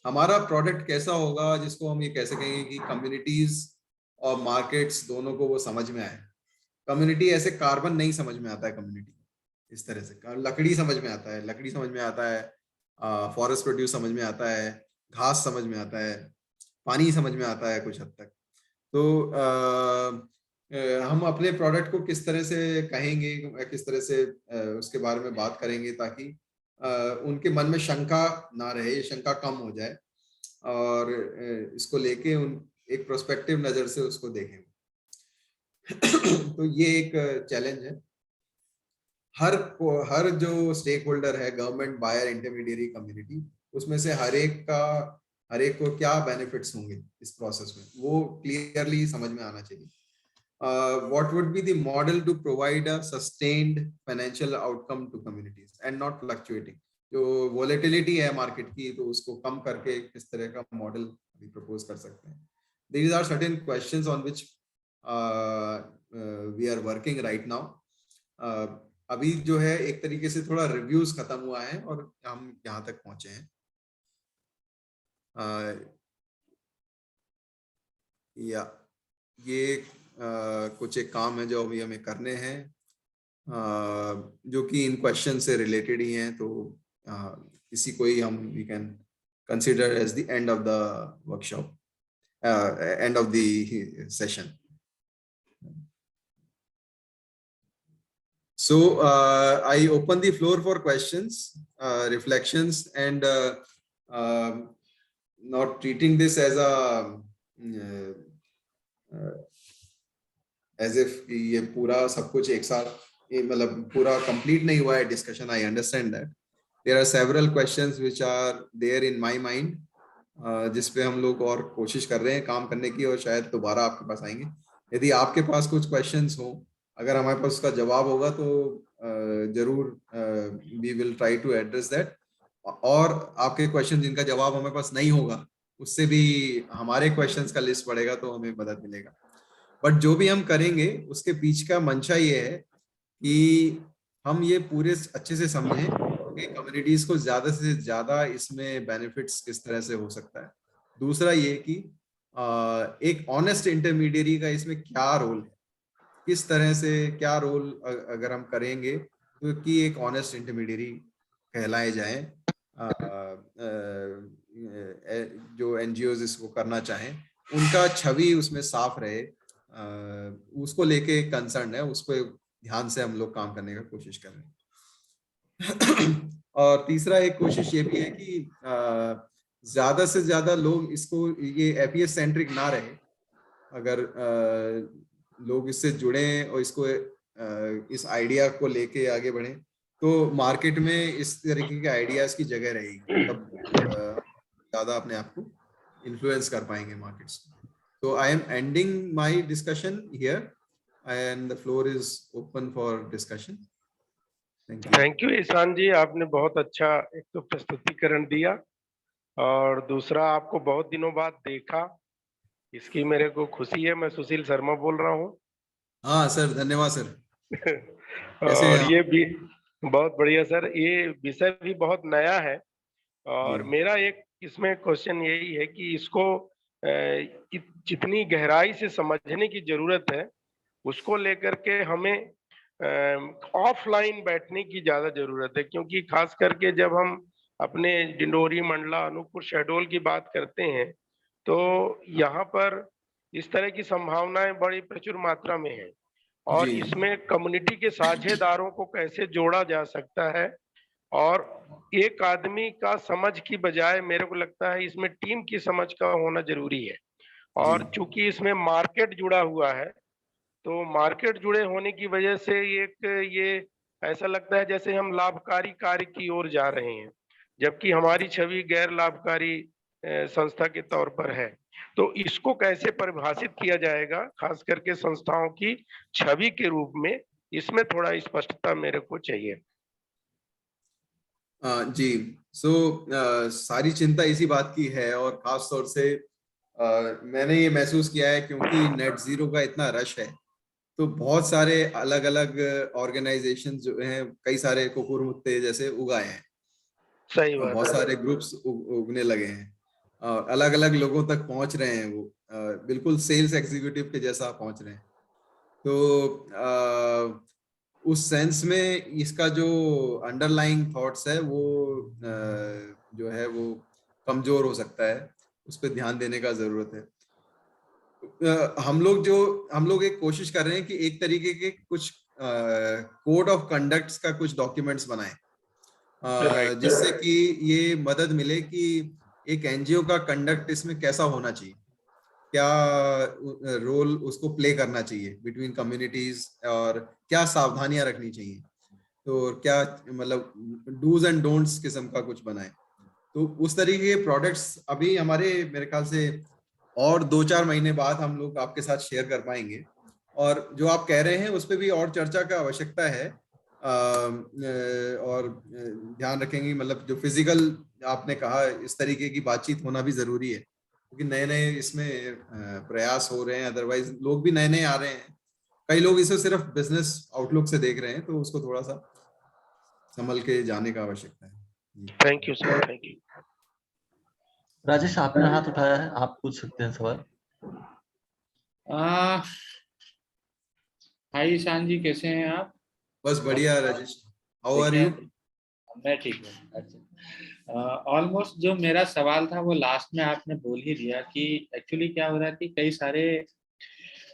हमारा प्रोडक्ट कैसा होगा जिसको हम ये कह सकेंगे कि कम्युनिटीज और मार्केट्स दोनों को वो समझ में आए। कम्युनिटी ऐसे कार्बन नहीं समझ में आता है, कम्युनिटी इस तरह से लकड़ी समझ में आता है, लकड़ी समझ में आता है, फॉरेस्ट प्रोड्यूस समझ में आता है, घास समझ में आता है, पानी समझ में आता है कुछ हद तक। तो हम अपने प्रोडक्ट को किस तरह से कहेंगे, किस तरह से उसके बारे में बात करेंगे ताकि उनके मन में शंका ना रहे, ये शंका कम हो जाए, और इसको लेके उन एक प्रोस्पेक्टिव नजर से उसको देखें। तो ये एक चैलेंज है। हर जो स्टेक होल्डर है, गवर्नमेंट, बायर, इंटरमीडियरी, कम्युनिटी, उसमें से हर एक को क्या बेनिफिट्स होंगे इस प्रोसेस में, वो क्लियरली समझ में आना चाहिए। What would be the model to provide a sustained financial outcome to communities and not fluctuating? जो volatility है मार्केट की, तो उसको कम करके किस तरह का मॉडल अभी प्रपोज कर सकते हैं। These are certain questions on which we are working right now. अभी जो है एक तरीके से थोड़ा रिव्यूज खत्म हुआ है और हम यहाँ तक पहुंचे हैं। या ये कुछ एक काम है जो अभी हमें करने हैं, जो कि इन क्वेश्चन से रिलेटेड ही हैं। तो इसी को ही हम we can consider as the end of the workshop, end of the session. So I open the floor for questions, reflections, and not treating this as a as if ये पूरा सब कुछ एक साथ, मतलब पूरा complete नहीं हुआ है discussion. I understand that there are several questions which are there in my mind, जिस पे हम लोग और कोशिश कर रहे हैं काम करने की, और शायद दोबारा आपके पास आएंगे। यदि आपके पास कुछ क्वेश्चंस हो, अगर हमारे पास उसका जवाब होगा तो जरूर we will try to address that, और आपके क्वेश्चन जिनका जवाब हमारे पास नहीं होगा उससे भी हमारे क्वेश्चंस का लिस्ट बढ़ेगा, तो हमें मदद मिलेगा। बट जो भी हम करेंगे उसके पीछे का मंशा ये है कि हम ये पूरे अच्छे से समझें कि कम्युनिटीज को ज्यादा से ज्यादा इसमें बेनिफिट्स किस तरह से हो सकता है। दूसरा ये कि एक ऑनेस्ट इंटरमीडियरी का इसमें क्या रोल है, किस तरह से क्या रोल अगर हम करेंगे तो कि एक ऑनेस्ट इंटरमीडियरी कहलाए जाए, जो एनजीओज इसको करना चाहें उनका छवि उसमें साफ रहे, उसको लेके कंसर्न है, उसको ध्यान से हम लोग काम करने का कोशिश कर रहे हैं। और तीसरा एक कोशिश ये भी है कि ज्यादा से ज्यादा लोग इसको, ये एपीएस सेंट्रिक ना रहे, अगर लोग इससे जुड़े और इसको इस आइडिया को लेके आगे बढ़े तो मार्केट में इस तरीके के आइडियाज की जगह रहेगी, तब ज्यादा अपने आप को इन्फ्लुएंस कर पाएंगे मार्केट्स। तो I am ending my discussion here and the floor is open for discussion. Thank you Ishan ji, आपने बहुत अच्छा एक तो प्रस्तुतिकरण दिया, और दूसरा आपको बहुत दिनों बाद देखा, इसकी मेरे को खुशी है। मैं सुशील शर्मा बोल रहा हूँ। हाँ सर, धन्यवाद सर। और ये भी बहुत बढ़िया सर, ये विषय भी बहुत नया है, और मेरा एक इसमें क्वेश्चन यही है कि इसको जितनी गहराई से समझने की जरूरत है उसको लेकर के हमें ऑफलाइन बैठने की ज्यादा जरूरत है, क्योंकि खास करके जब हम अपने डिंडोरी, मंडला, अनूपपुर, शहडोल की बात करते हैं तो यहाँ पर इस तरह की संभावनाएं बड़ी प्रचुर मात्रा में है, और इसमें कम्युनिटी के साझेदारों को कैसे जोड़ा जा सकता है, और एक आदमी का समझ की बजाय मेरे को लगता है इसमें टीम की समझ का होना जरूरी है। और चूंकि इसमें मार्केट जुड़ा हुआ है, तो मार्केट जुड़े होने की वजह से ये ऐसा लगता है जैसे हम लाभकारी कार्य की ओर जा रहे हैं, जबकि हमारी छवि गैर लाभकारी संस्था के तौर पर है। तो इसको कैसे परिभाषित किया जाएगा, खास करके संस्थाओं की छवि के रूप में, इसमें थोड़ा स्पष्टता मेरे को चाहिए। जी, सारी चिंता इसी बात की है, और खास तौर से मैंने ये महसूस किया है क्योंकि नेट जीरो का इतना रश है, तो बहुत सारे अलग अलग ऑर्गेनाइजेशन जो हैं, कई सारे कुकुर मुत्ते जैसे उगाए हैं, सही और बात बहुत है। सारे ग्रुप्स उगने लगे हैं, और अलग अलग लोगों तक पहुंच रहे हैं, वो बिल्कुल सेल्स एग्जीक्यूटिव के जैसा पहुंच रहे हैं। तो उस सेंस में इसका जो अंडरलाइंग थॉट्स है वो जो है वो कमजोर हो सकता है, उस पर ध्यान देने का जरूरत है। हम लोग एक कोशिश कर रहे हैं कि एक तरीके के कुछ कोड ऑफ कंडक्ट्स का कुछ डॉक्यूमेंट्स बनाएं, राइट। जिससे कि ये मदद मिले कि एक एनजीओ का कंडक्ट इसमें कैसा होना चाहिए, क्या रोल उसको प्ले करना चाहिए बिटवीन कम्युनिटीज, और क्या सावधानियां रखनी चाहिए, तो क्या मतलब डूज एंड डोंट्स किस्म का कुछ बनाए। तो उस तरीके के प्रोडक्ट्स अभी हमारे मेरे ख्याल से और 2-4 महीने बाद हम लोग आपके साथ शेयर कर पाएंगे, और जो आप कह रहे हैं उस पर भी और चर्चा का आवश्यकता है, और ध्यान रखेंगे, मतलब जो फिजिकल आपने कहा, इस तरीके की बातचीत होना भी जरूरी है, क्योंकि नए नए इसमें प्रयास हो रहे हैं, अदरवाइज लोग भी नए नए आ रहे हैं, कई लोग इसे सिर्फ बिजनेस आउटलुक से देख रहे हैं, तो उसको थोड़ा सा संभल के जाने का आवश्यकता है। Thank you sir, thank you. Rajesh, आपने हाथ उठाया है, आप पूछ सकते हैं सवाल। हाय ईशान जी, कैसे हैं आप? बस बढ़िया राजेश, हाउ आर ठीक यू? है, मैं ठीक हूँ। अच्छा, ऑलमोस्ट जो मेरा सवाल था वो लास्ट में आपने बोल ही दिया कि एक्चुअली क्या हो रहा है कि कई सारे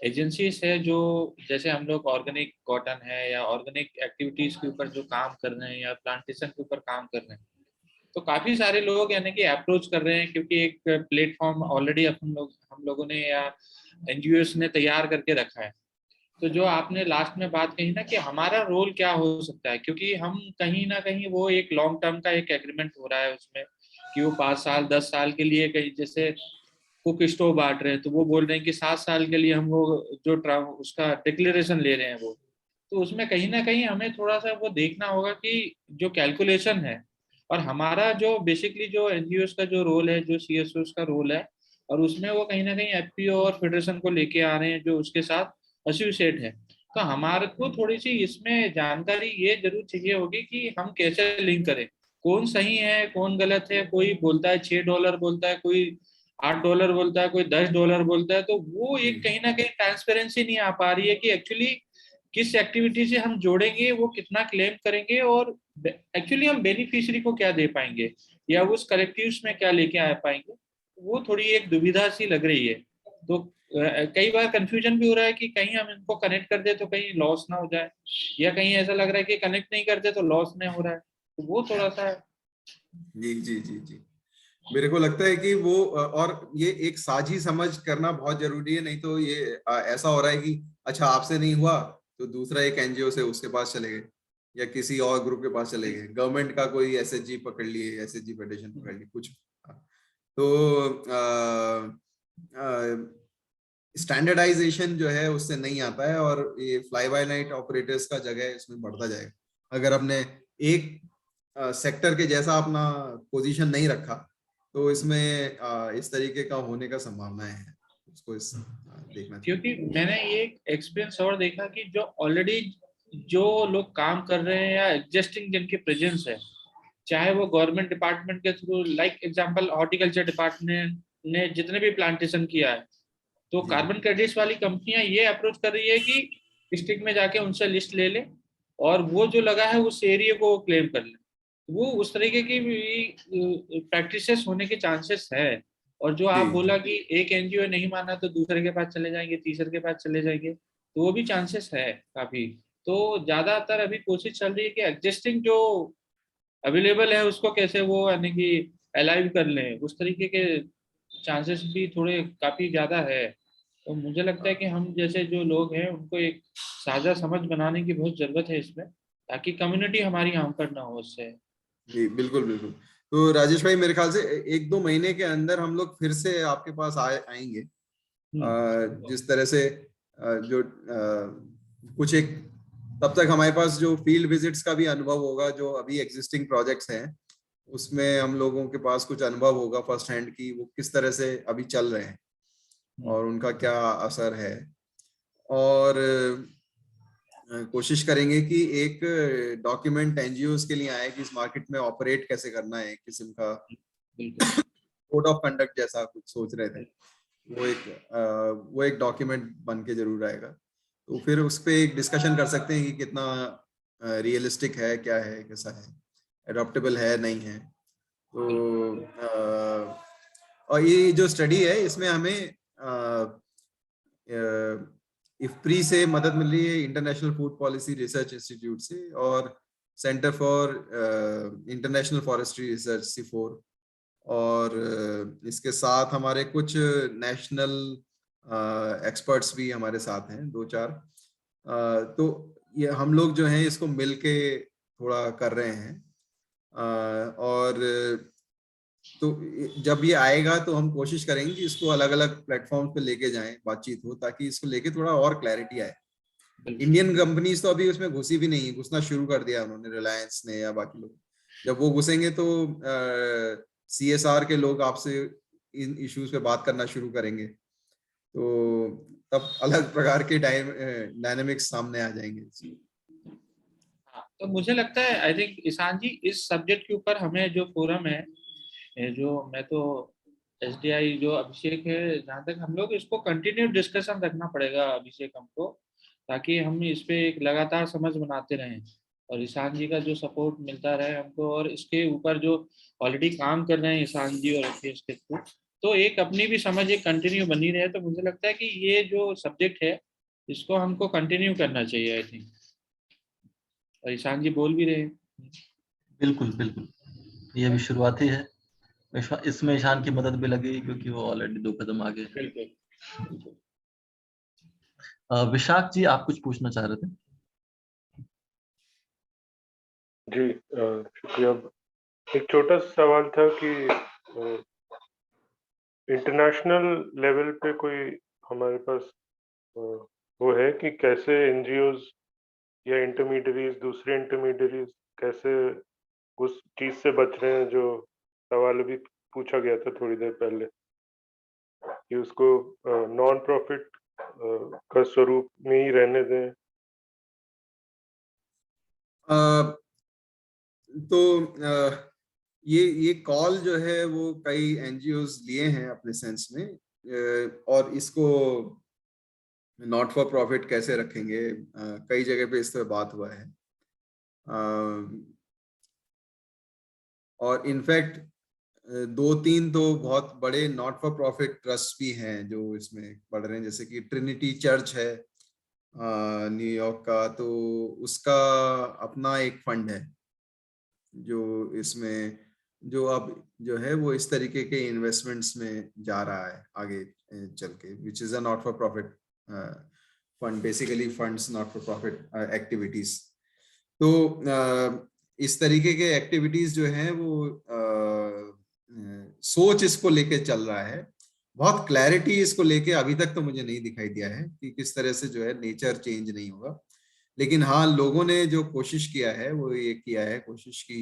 एजेंसीज है जो, जैसे हम लोग ऑर्गेनिक कॉटन है या ऑर्गेनिक एक्टिविटीज के ऊपर जो काम कर रहे हैं या प्लांटेशन के ऊपर काम कर रहे हैं, तो काफी सारे लोग यानी कि अप्रोच कर रहे हैं, क्योंकि एक प्लेटफॉर्म ऑलरेडी हम लोगों ने या एनजीओस ने तैयार करके रखा है। तो जो आपने लास्ट में बात कही ना कि हमारा रोल क्या हो सकता है, क्योंकि हम कहीं ना कहीं वो एक लॉन्ग टर्म का एक एग्रीमेंट हो रहा है उसमें कि वो 5 साल 10 साल के लिए, कहीं जैसे कुक स्टोव बांट रहे हैं तो वो बोल रहे हैं कि 7 साल के लिए हम वो जो उसका डिक्लेरेशन ले रहे हैं वो, तो उसमें कहीं ना कहीं हमें थोड़ा सा वो देखना होगा कि जो कैलकुलेशन है और हमारा जो बेसिकली जो एनजीओ का जो रोल है, जो सीएसओ का रोल है, और उसमें वो कहीं ना कहीं एफपीओ और फेडरेशन को लेके आ रहे हैं जो उसके साथ एसोसिएट है। तो हमारे को थोड़ी सी इसमें जानकारी ये जरूर चाहिए होगी कि हम कैसे लिंक करें, कौन सही है कौन गलत है। कोई बोलता है $6 बोलता है, कोई $8 बोलता है, कोई $10 बोलता है, तो वो एक कहीं ना कहीं ट्रांसपेरेंसी नहीं आ पा रही है कि एक्चुअली किस एक्टिविटी से हम जोड़ेंगे, वो कितना क्लेम करेंगे, और एक्चुअली हम बेनिफिशियरी को क्या दे पाएंगे या उस कलेक्टिव्स में क्या लेके आ पाएंगे। वो थोड़ी एक दुविधा सी लग रही है। तो कई बार कंफ्यूजन भी हो रहा है कि कहीं हम इनको कनेक्ट कर दे तो कहीं लॉस ना हो जाए, या कहीं ऐसा लग रहा है कि कनेक्ट नहीं करते तो लॉस नहीं हो रहा है। तो वो थोड़ा सा जी जी जी जी, मेरे को लगता है कि वो और ये एक साझी समझ करना बहुत जरूरी है, नहीं तो ये ऐसा हो रहा है कि अच्छा आपसे नहीं हुआ तो दूसरा एक एनजीओ से उसके पास चले गए, या किसी और ग्रुप के पास चले गए, गवर्नमेंट का कोई एसएचजी पकड़ लिए, एसएचजी फेडरेशन पकड़ ली कुछ। तो स्टैंडर्डाइजेशन जो है उससे नहीं आता है, और ये फ्लाई बाय नाइट ऑपरेटर्स का जगह इसमें बढ़ता जाएगा अगर हमने एक सेक्टर के जैसा अपना पोजीशन नहीं रखा, तो इसमें इस तरीके का होने का संभावनाएं है, उसको इस देखना चाहिए। क्योंकि मैंने ये एक्सपीरियंस और देखा कि जो ऑलरेडी जो लोग काम कर रहे हैं या एग्जिस्टिंग जिनकी प्रेजेंस है, चाहे वो गवर्नमेंट डिपार्टमेंट के through, like example horticulture department ने जितने भी प्लांटेशन किया है, तो कार्बन क्रेडिट्स वाली कंपनियां ये अप्रोच कर रही है कि डिस्ट्रिक्ट में जाके उनसे लिस्ट ले ले और वो जो लगा है उस एरिया को क्लेम कर ले। वो उस तरीके की भी प्रैक्टिसेस होने के चांसेस है। और जो आप बोला कि एक एनजीओ नहीं माना तो दूसरे के पास चले जाएंगे, तीसरे के पास चले जाएंगे, तो वो भी चांसेस है काफी। तो ज्यादातर अभी कोशिश चल रही है कि एग्जिस्टिंग जो अवेलेबल है उसको कैसे वो यानी कि अलाइव कर लें, उस तरीके के चांसेस भी थोड़े काफी ज्यादा है। तो मुझे लगता है कि हम जैसे जो लोग हैं उनको एक साझा समझ बनाने की बहुत जरूरत है इसमें, ताकि कम्युनिटी हमारी हार्म पर ना हो उससे। जी बिल्कुल बिल्कुल। तो राजेश भाई मेरे ख्याल से 1-2 महीने के अंदर हम लोग फिर से आपके पास आएंगे। जिस तरह से जो कुछ एक तब तक हमारे पास जो फील्ड विजिट्स का भी अनुभव होगा, जो अभी एग्जिस्टिंग प्रोजेक्ट्स हैं उसमें हम लोगों के पास कुछ अनुभव होगा फर्स्ट हैंड की, वो किस तरह से अभी चल रहे हैं और उनका क्या असर है। और कोशिश करेंगे कि एक डॉक्यूमेंट एनजीओस के लिए आए कि इस मार्केट में ऑपरेट कैसे करना है, एक किस्म का कोड ऑफ कंडक्ट जैसा कुछ सोच रहे थे, वो एक डॉक्यूमेंट बन के जरूर आएगा। तो फिर उस पर एक डिस्कशन कर सकते हैं कि कितना रियलिस्टिक है, क्या है, कैसा है, एडॉप्टेबल है, नहीं है। तो और ये जो स्टडी है इसमें हमें इफ्प्री से मदद मिल रही है, international food policy research institute से, और centre for international forestry research C4, और इसके साथ हमारे कुछ नेशनल एक्सपर्ट्स भी हमारे साथ हैं 2-4। तो ये हम लोग जो हैं इसको मिलके थोड़ा कर रहे हैं। और तो जब ये आएगा तो हम कोशिश करेंगे कि इसको अलग अलग प्लेटफॉर्म पे लेके जाएं, बातचीत हो, ताकि इसको लेके थोड़ा और क्लैरिटी आए। इंडियन कंपनीज तो अभी उसमें घुसी भी नहीं है, घुसना शुरू कर दिया उन्होंने, रिलायंस ने या बाकी लोग। जब वो घुसेंगे तो CSR के लोग आपसे इन इश्यूज पे बात करना शुरू करेंगे, तो तब अलग प्रकार के डायनेमिक्स सामने आ जाएंगे। तो मुझे लगता है आई थिंक ईशान जी इस सब्जेक्ट के ऊपर हमें जो फोरम है, जो मैं तो SDI जो अभिषेक है, जहाँ तक हम लोग इसको कंटिन्यू डिस्कशन रखना पड़ेगा अभिषेक हमको, ताकि हम इस पे एक लगातार समझ बनाते रहें और ईशान जी का जो सपोर्ट मिलता रहे हमको, और इसके ऊपर जो ऑलरेडी काम कर रहे हैं ईशान जी और अखिलेश के थ्रू, तो एक अपनी भी समझ एक कंटिन्यू बनी रहे। तो मुझे लगता है कि ये जो सब्जेक्ट है इसको हमको कंटिन्यू करना चाहिए आई थिंक, और ईशान जी बोल भी रहे हैं। बिल्कुल बिल्कुल, ये अभी शुरुआत ही है, इसमें ईशान की मदद भी लगेगी क्योंकि वो ऑलरेडी 2 कदम आगे है। बिल्कुल। विशाख जी आप कुछ पूछना चाह रहे थे? जी शुक्रिया। एक छोटा सवाल था कि इंटरनेशनल लेवल पे कोई हमारे पास वो है कि कैसे NGOs या इंटरमीडियरीज, दूसरे इंटरमीडियरीज कैसे उस चीज से बच रहे हैं जो सवाल भी पूछा गया था थोड़ी देर पहले, कि उसको नॉन प्रॉफिट का स्वरूप में ही रहने दें। तो ये कॉल जो है वो कई NGOs लिए हैं अपने सेंस में, और इसको नॉट फॉर प्रॉफिट कैसे रखेंगे, कई जगह पे इस पर बात हुआ है। और इनफैक्ट 2-3 तो बहुत बड़े नॉट फॉर प्रॉफिट ट्रस्ट भी हैं जो इसमें पढ़ रहे हैं, जैसे कि ट्रिनिटी चर्च है न्यूयॉर्क का, तो उसका अपना एक फंड है जो इसमें जो अब जो है वो इस तरीके के इन्वेस्टमेंट्स में जा रहा है आगे चल के, which is a not for profit fund, basically funds not for profit activities. तो इस तरीके के एक्टिविटीज जो है वो सोच इसको लेके चल रहा है। बहुत क्लैरिटी इसको लेके अभी तक तो मुझे नहीं दिखाई दिया है कि किस तरह से जो है नेचर चेंज नहीं होगा, लेकिन हाँ लोगों ने जो कोशिश किया है वो ये किया है, कोशिश की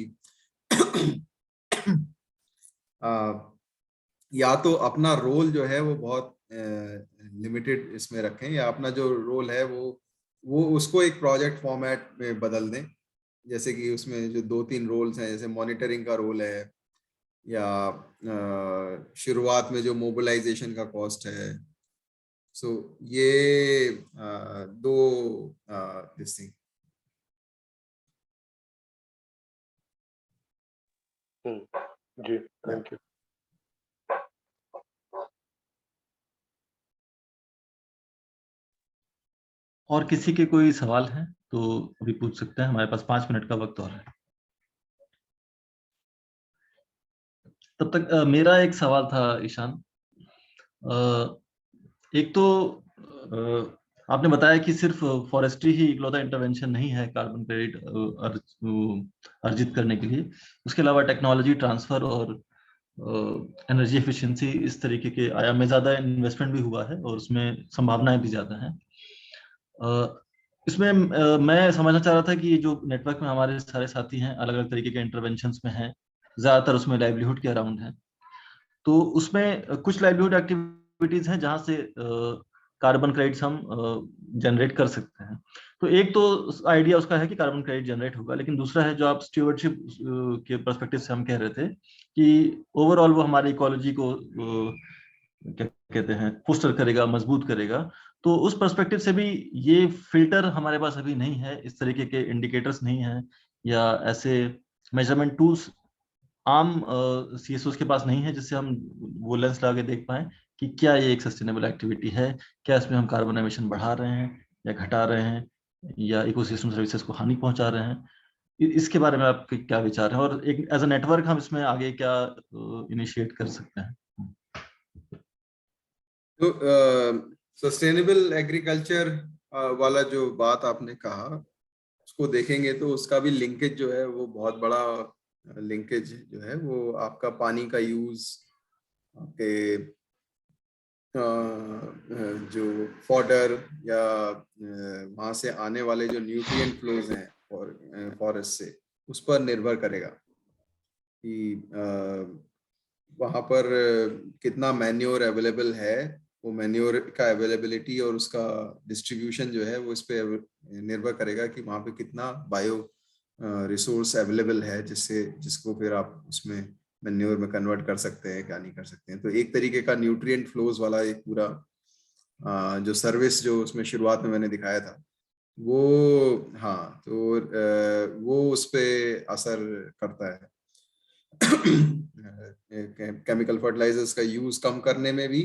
या तो अपना रोल जो है वो बहुत लिमिटेड इसमें रखें, या अपना जो रोल है वो उसको एक प्रोजेक्ट फॉर्मेट में बदल दें, जैसे कि उसमें जो 2-3 रोल्स हैं, जैसे मॉनिटरिंग का रोल है, या शुरुआत में जो मोबिलाइजेशन का कॉस्ट है। सो ये 2 दिस थिंग। जी थैंक यू। और किसी के कोई सवाल है तो अभी पूछ सकते हैं, हमारे पास 5 मिनट का वक्त और है। तब तक मेरा एक सवाल था ईशान, एक तो आपने बताया कि सिर्फ फॉरेस्ट्री ही इकलौता इंटरवेंशन नहीं है कार्बन क्रेडिट अर्जित करने के लिए, उसके अलावा टेक्नोलॉजी ट्रांसफर और एनर्जी एफिशिएंसी इस तरीके के आयाम में ज्यादा इन्वेस्टमेंट भी हुआ है और उसमें संभावनाएं भी ज्यादा हैं। इसमें मैं समझना चाह रहा था कि जो नेटवर्क में हमारे सारे साथी हैं अलग अलग तरीके के इंटरवेंशंस में हैं, ज्यादातर उसमें लाइवलीहुड के अराउंड है, तो उसमें कुछ लाइवलीहुड एक्टिविटीज हैं जहां से कार्बन क्रेडिट्स हम जनरेट कर सकते हैं। तो एक तो आइडिया उसका है कि कार्बन क्रेडिट जनरेट होगा, लेकिन दूसरा है जो आप स्टीवर्डशिप के पर्सपेक्टिव से हम कह रहे थे कि ओवरऑल वो हमारी इकोलॉजी को क्या कहते हैं फोस्टर करेगा, मजबूत करेगा। तो उस पर्सपेक्टिव से भी ये फिल्टर हमारे पास अभी नहीं है, इस तरीके के इंडिकेटर्स नहीं है या ऐसे मेजरमेंट टूल्स आम सीएसओस के पास नहीं है जिससे हम वो लेंस लगा के देख पाए कि क्या ये एक सस्टेनेबल एक्टिविटी है, क्या इसमें हम कार्बन एमिशन बढ़ा रहे हैं या घटा रहे हैं या इकोसिस्टम सर्विसेज को हानि पहुंचा रहे हैं। इसके बारे में आपके क्या विचार हैं और एक एज अ नेटवर्क हम इसमें आगे क्या इनिशिएट कर सकते हैं? तो सस्टेनेबल एग्रीकल्चर वाला जो बात आपने कहा उसको देखेंगे तो उसका भी लिंकेज जो है वो बहुत बड़ा लिंकेज जो है वो आपका पानी का यूज, आपके जो फॉडर या वहां से आने वाले जो न्यूट्रिएंट फ्लोज हैं फॉरेस्ट से, उस पर निर्भर करेगा कि वहां पर कितना मैन्योर अवेलेबल है। वो मैन्योर का अवेलेबिलिटी और उसका डिस्ट्रीब्यूशन जो है वो इस पे निर्भर करेगा कि वहां पे कितना बायो रिसोर्स अवेलेबल है जिसको फिर आप उसमें मैन्योर में कन्वर्ट कर सकते हैं, क्या नहीं कर सकते हैं। तो एक तरीके का न्यूट्रिएंट फ्लोज वाला एक पूरा जो सर्विस जो उसमें शुरुआत में मैंने दिखाया था वो, हाँ, तो वो उस पे असर करता है। केमिकल फर्टिलाइजर्स का यूज कम करने में भी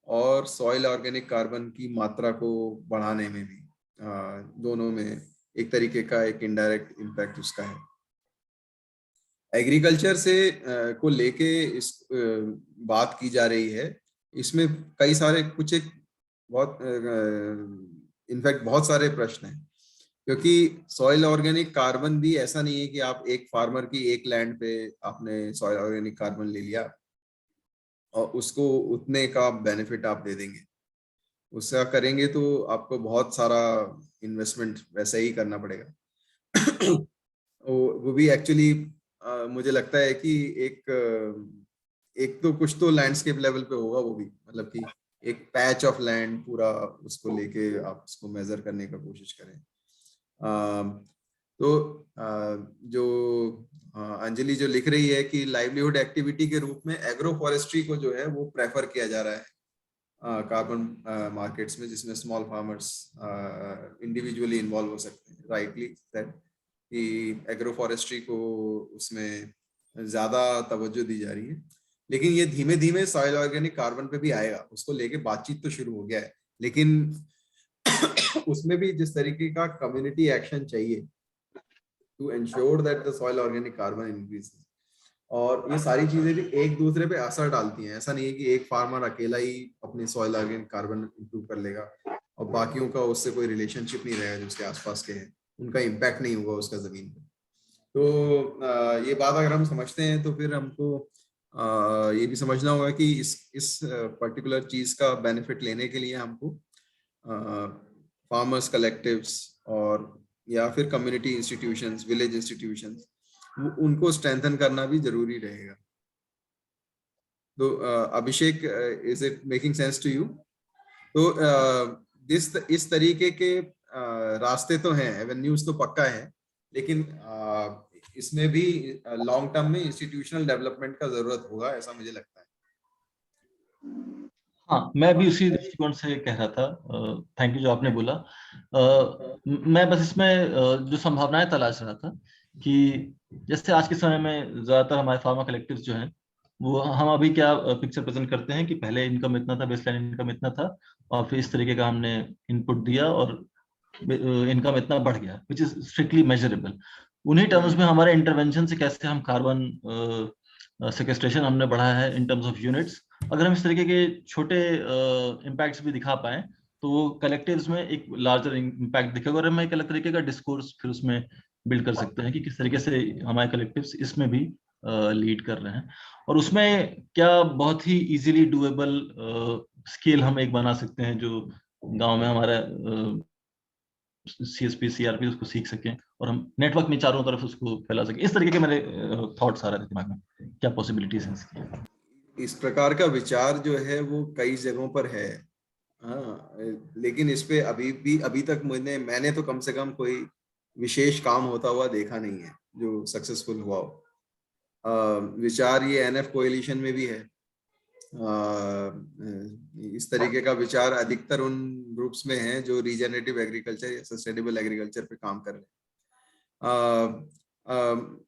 और सॉइल ऑर्गेनिक कार्बन की मात्रा को बढ़ाने में भी, दोनों में एक तरीके का एक इनडायरेक्ट इम्पैक्ट उसका है। एग्रीकल्चर से को लेके इस बात की जा रही है, इसमें कई सारे कुछ एक बहुत इनफैक्ट बहुत सारे प्रश्न हैं, क्योंकि सॉइल ऑर्गेनिक कार्बन भी ऐसा नहीं है कि आप एक फार्मर की एक लैंड पे आपने सॉइल ऑर्गेनिक कार्बन ले लिया और उसको उतने का बेनिफिट आप दे देंगे। उसका करेंगे तो आपको बहुत सारा इन्वेस्टमेंट वैसे ही करना पड़ेगा। वो भी एक्चुअली मुझे लगता है कि एक तो कुछ तो लैंडस्केप लेवल पे होगा, वो भी मतलब कि एक पैच ऑफ लैंड पूरा उसको लेके आप उसको मेजर करने का कोशिश करें। तो जो अंजलि जो लिख रही है कि लाइवलीहुड एक्टिविटी के रूप में एग्रो फॉरेस्ट्री को जो है वो प्रेफर किया जा रहा है कार्बन मार्केट्स में, जिसमें स्मॉल फार्मर्स इंडिविजुअली इन्वॉल्व हो सकते हैं। राइटली सेड कि एग्रो फॉरेस्ट्री को उसमें ज्यादा तवज्जो दी जा रही है, लेकिन ये धीमे धीमे सॉइल ऑर्गेनिक कार्बन पे भी आएगा। उसको लेके बातचीत तो शुरू हो गया है, लेकिन उसमें भी जिस तरीके का कम्युनिटी एक्शन चाहिए to ensure that the soil organic carbon increase, और ये सारी चीजें भी एक दूसरे पे असर डालती हैं। ऐसा नहीं है कि एक फार्मर अकेला ही अपनी सॉइल ऑर्गेनिक कार्बन इंप्रूव कर लेगा और बाकियों का उससे कोई रिलेशनशिप नहीं रहेगा, जो उसके आसपास के हैं उनका इम्पैक्ट नहीं होगा उसका जमीन पे। तो ये बात अगर हम समझते हैं तो फिर हमको ये भी समझना होगा कि इस पर्टिकुलर चीज का बेनिफिट लेने के लिए हमको फार्मर्स कलेक्टिव्स और या फिर कम्युनिटी इंस्टीट्यूशंस, विलेज इंस्टीट्यूशंस, उनको स्ट्रेंथन करना भी जरूरी रहेगा। तो Abhishek, is it making sense to you? तो इस तरीके के रास्ते तो हैं, एवेन्यूज तो पक्का है, लेकिन इसमें भी लॉन्ग टर्म में इंस्टीट्यूशनल डेवलपमेंट का जरूरत होगा, ऐसा मुझे लगता है। हाँ, मैं भी उसी दृष्टिकोण से कह रहा था। थैंक यू जो आपने बोला। मैं बस इसमें जो संभावनाएं तलाश रहा था कि जैसे आज के समय में ज्यादातर हमारे फार्मा कलेक्टिव्स जो हैं वो हम अभी क्या पिक्चर प्रेजेंट करते हैं कि पहले इनकम इतना था, बेसलाइन इनकम इतना था और फिर इस तरीके का हमने इनपुट दिया और इनकम इतना बढ़ गया, विच इज स्ट्रिक्टली मेजरेबल। उन्हीं टर्म्स में हमारे इंटरवेंशन से कैसे हम कार्बन सेक्वेस्ट्रेशन हमने बढ़ाया है इन टर्म्स ऑफ यूनिट्स, अगर हम इस तरीके के छोटे इम्पैक्ट्स भी दिखा पाए तो वो कलेक्टिव्स में एक लार्जर इम्पैक्ट दिखेगा और हम एक अलग तरीके का डिस्कोर्स फिर उसमें बिल्ड कर सकते हैं कि किस तरीके से हमारे कलेक्टिव्स इसमें भी लीड कर रहे हैं। और उसमें क्या बहुत ही इजीली डुएबल स्केल हम एक बना सकते हैं जो गांव में हमारा CSP CRP उसको सीख सकें और हम नेटवर्क में चारों तरफ उसको फैला सकें। इस तरीके के मेरे थॉट्स आ रहे थे दिमाग में, क्या पॉसिबिलिटीज हैं इसकी। इस प्रकार का विचार जो है वो कई जगहों पर है, हाँ, लेकिन इस पे अभी तक मैंने तो कम से कम कोई विशेष काम होता हुआ देखा नहीं है जो सक्सेसफुल हुआ हो। विचार ये NF कोएलिशन में भी है। इस तरीके का विचार अधिकतर उन ग्रुप्स में है जो रीजेनरेटिव एग्रीकल्चर या सस्टेनेबल एग्रीकल्चर पे काम कर रहे हैं।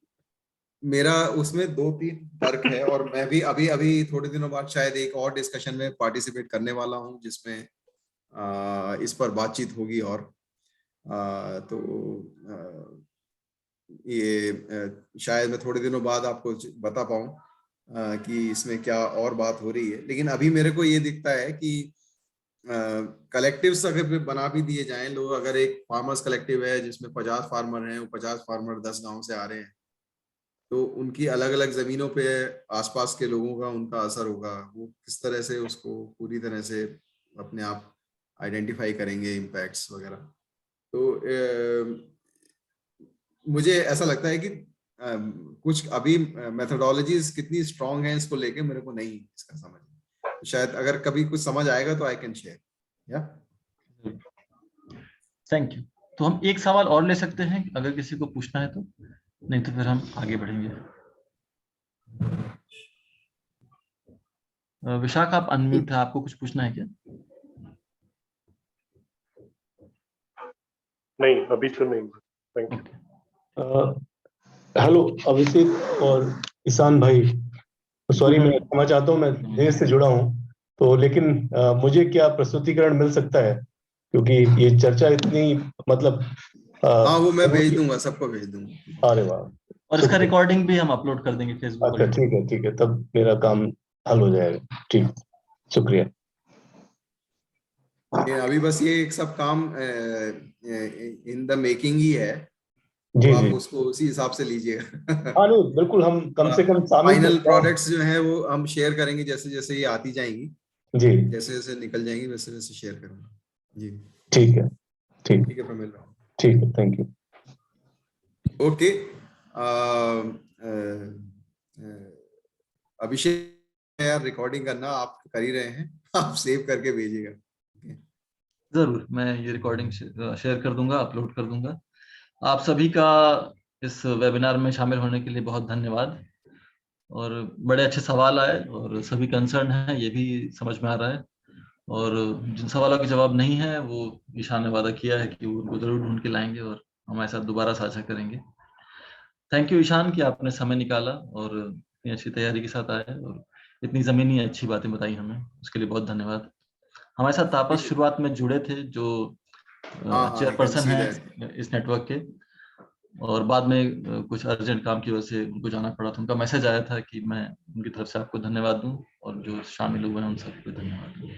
मेरा उसमें 2-3 तर्क है और मैं भी अभी थोड़े दिनों बाद शायद एक और डिस्कशन में पार्टिसिपेट करने वाला हूं जिसमें इस पर बातचीत होगी। और तो ये शायद मैं थोड़े दिनों बाद आपको बता पाऊं कि इसमें क्या और बात हो रही है। लेकिन अभी मेरे को ये दिखता है कि कलेक्टिव्स अगर बना भी दिए जाएं, लोग अगर एक फार्मर्स कलेक्टिव है जिसमें 50 फार्मर हैं, वो 50 फार्मर 10 गांव से आ रहे हैं, तो उनकी अलग अलग जमीनों पे आसपास के लोगों का उनका असर होगा, वो किस तरह से उसको पूरी तरह से अपने आप आइडेंटिफाई करेंगे इम्पैक्ट्स वगैरह। तो मुझे ऐसा लगता है कि कुछ अभी मेथोडोलॉजीज कितनी स्ट्रांग हैं इसको लेके मेरे को नहीं इसका समझ, तो शायद अगर कभी कुछ समझ आएगा तो आई कैन शेयर। या थैंक यू। तो हम एक सवाल और ले सकते हैं अगर किसी को पूछना है तो, नहीं तो फिर हम आगे बढ़ेंगे। विशाख आप अनम्यूट है, आपको कुछ पूछना है क्या? नहीं, अभी तो नहीं। Thank you. हेलो अभिषेक और ईशान भाई, सॉरी मैं क्षमा चाहता हूँ, मैं देर से जुड़ा हूँ तो, लेकिन मुझे क्या प्रस्तुतिकरण मिल सकता है क्योंकि ये चर्चा इतनी मतलब हाँ, वो मैं भेज दूंगा, सबको भेज दूंगा। अरे वाह, और इसका रिकॉर्डिंग भी हम अपलोड कर देंगे फेसबुक अच्छा ठीक है, तब मेरा काम हल हो जाएगा। ठीक, शुक्रिया। अभी बस ये एक सब काम इन द मेकिंग ही है, जी तो आप जी, उसको उसी हिसाब से लीजिएगा। हाँ नहीं बिल्कुल, हम कम से कम शामिल फाइनल प्रोडक्ट्स जो है वो हम शेयर करेंगे जैसे जैसे ये आती जाएंगी, जी, जैसे जैसे निकल जाएंगी वैसे वैसे शेयर करूंगा जी। ठीक है, ठीक ठीक है प्रमिल, ठीक है, थैंक यू। ओके। अभिषेक यार, रिकॉर्डिंग करना आप कर ही रहे हैं, आप सेव करके भेजिएगा। जरूर, मैं ये रिकॉर्डिंग शेयर कर दूंगा, अपलोड कर दूंगा। आप सभी का इस वेबिनार में शामिल होने के लिए बहुत धन्यवाद। और बड़े अच्छे सवाल आए और सभी कंसर्न हैं, ये भी समझ में आ रहा है। और जिन सवालों के जवाब नहीं है वो ईशान ने वादा किया है कि वो उनको जरूर ढूंढ के लाएंगे और हमारे साथ दोबारा साझा करेंगे। थैंक यू ईशान कि आपने समय निकाला और इतनी अच्छी तैयारी के साथ आए और इतनी जमीनी अच्छी बातें बताई हमें, उसके लिए बहुत धन्यवाद। हमारे साथ तापस शुरुआत में जुड़े थे जो चेयरपर्सन है इस नेटवर्क के, और बाद में कुछ अर्जेंट काम की वजह से उनको जाना पड़ा, तो उनका मैसेज आया था कि मैं उनकी तरफ से आपको धन्यवाद दूं और जो शामिल हुए हैं उन सबको धन्यवाद दूं।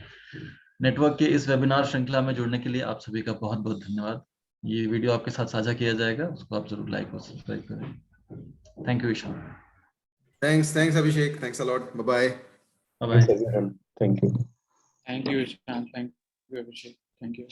नेटवर्क के इस वेबिनार श्रृंखला में जुड़ने के लिए आप सभी का बहुत बहुत धन्यवाद। ये वीडियो आपके साथ साझा किया जाएगा, उसको आप जरूर लाइक और सब्सक्राइब करें। Thank you Ishan. Thanks Abhishek, thanks a lot, bye bye. Thank you. You Ishan, thank you Abhishek, thank you.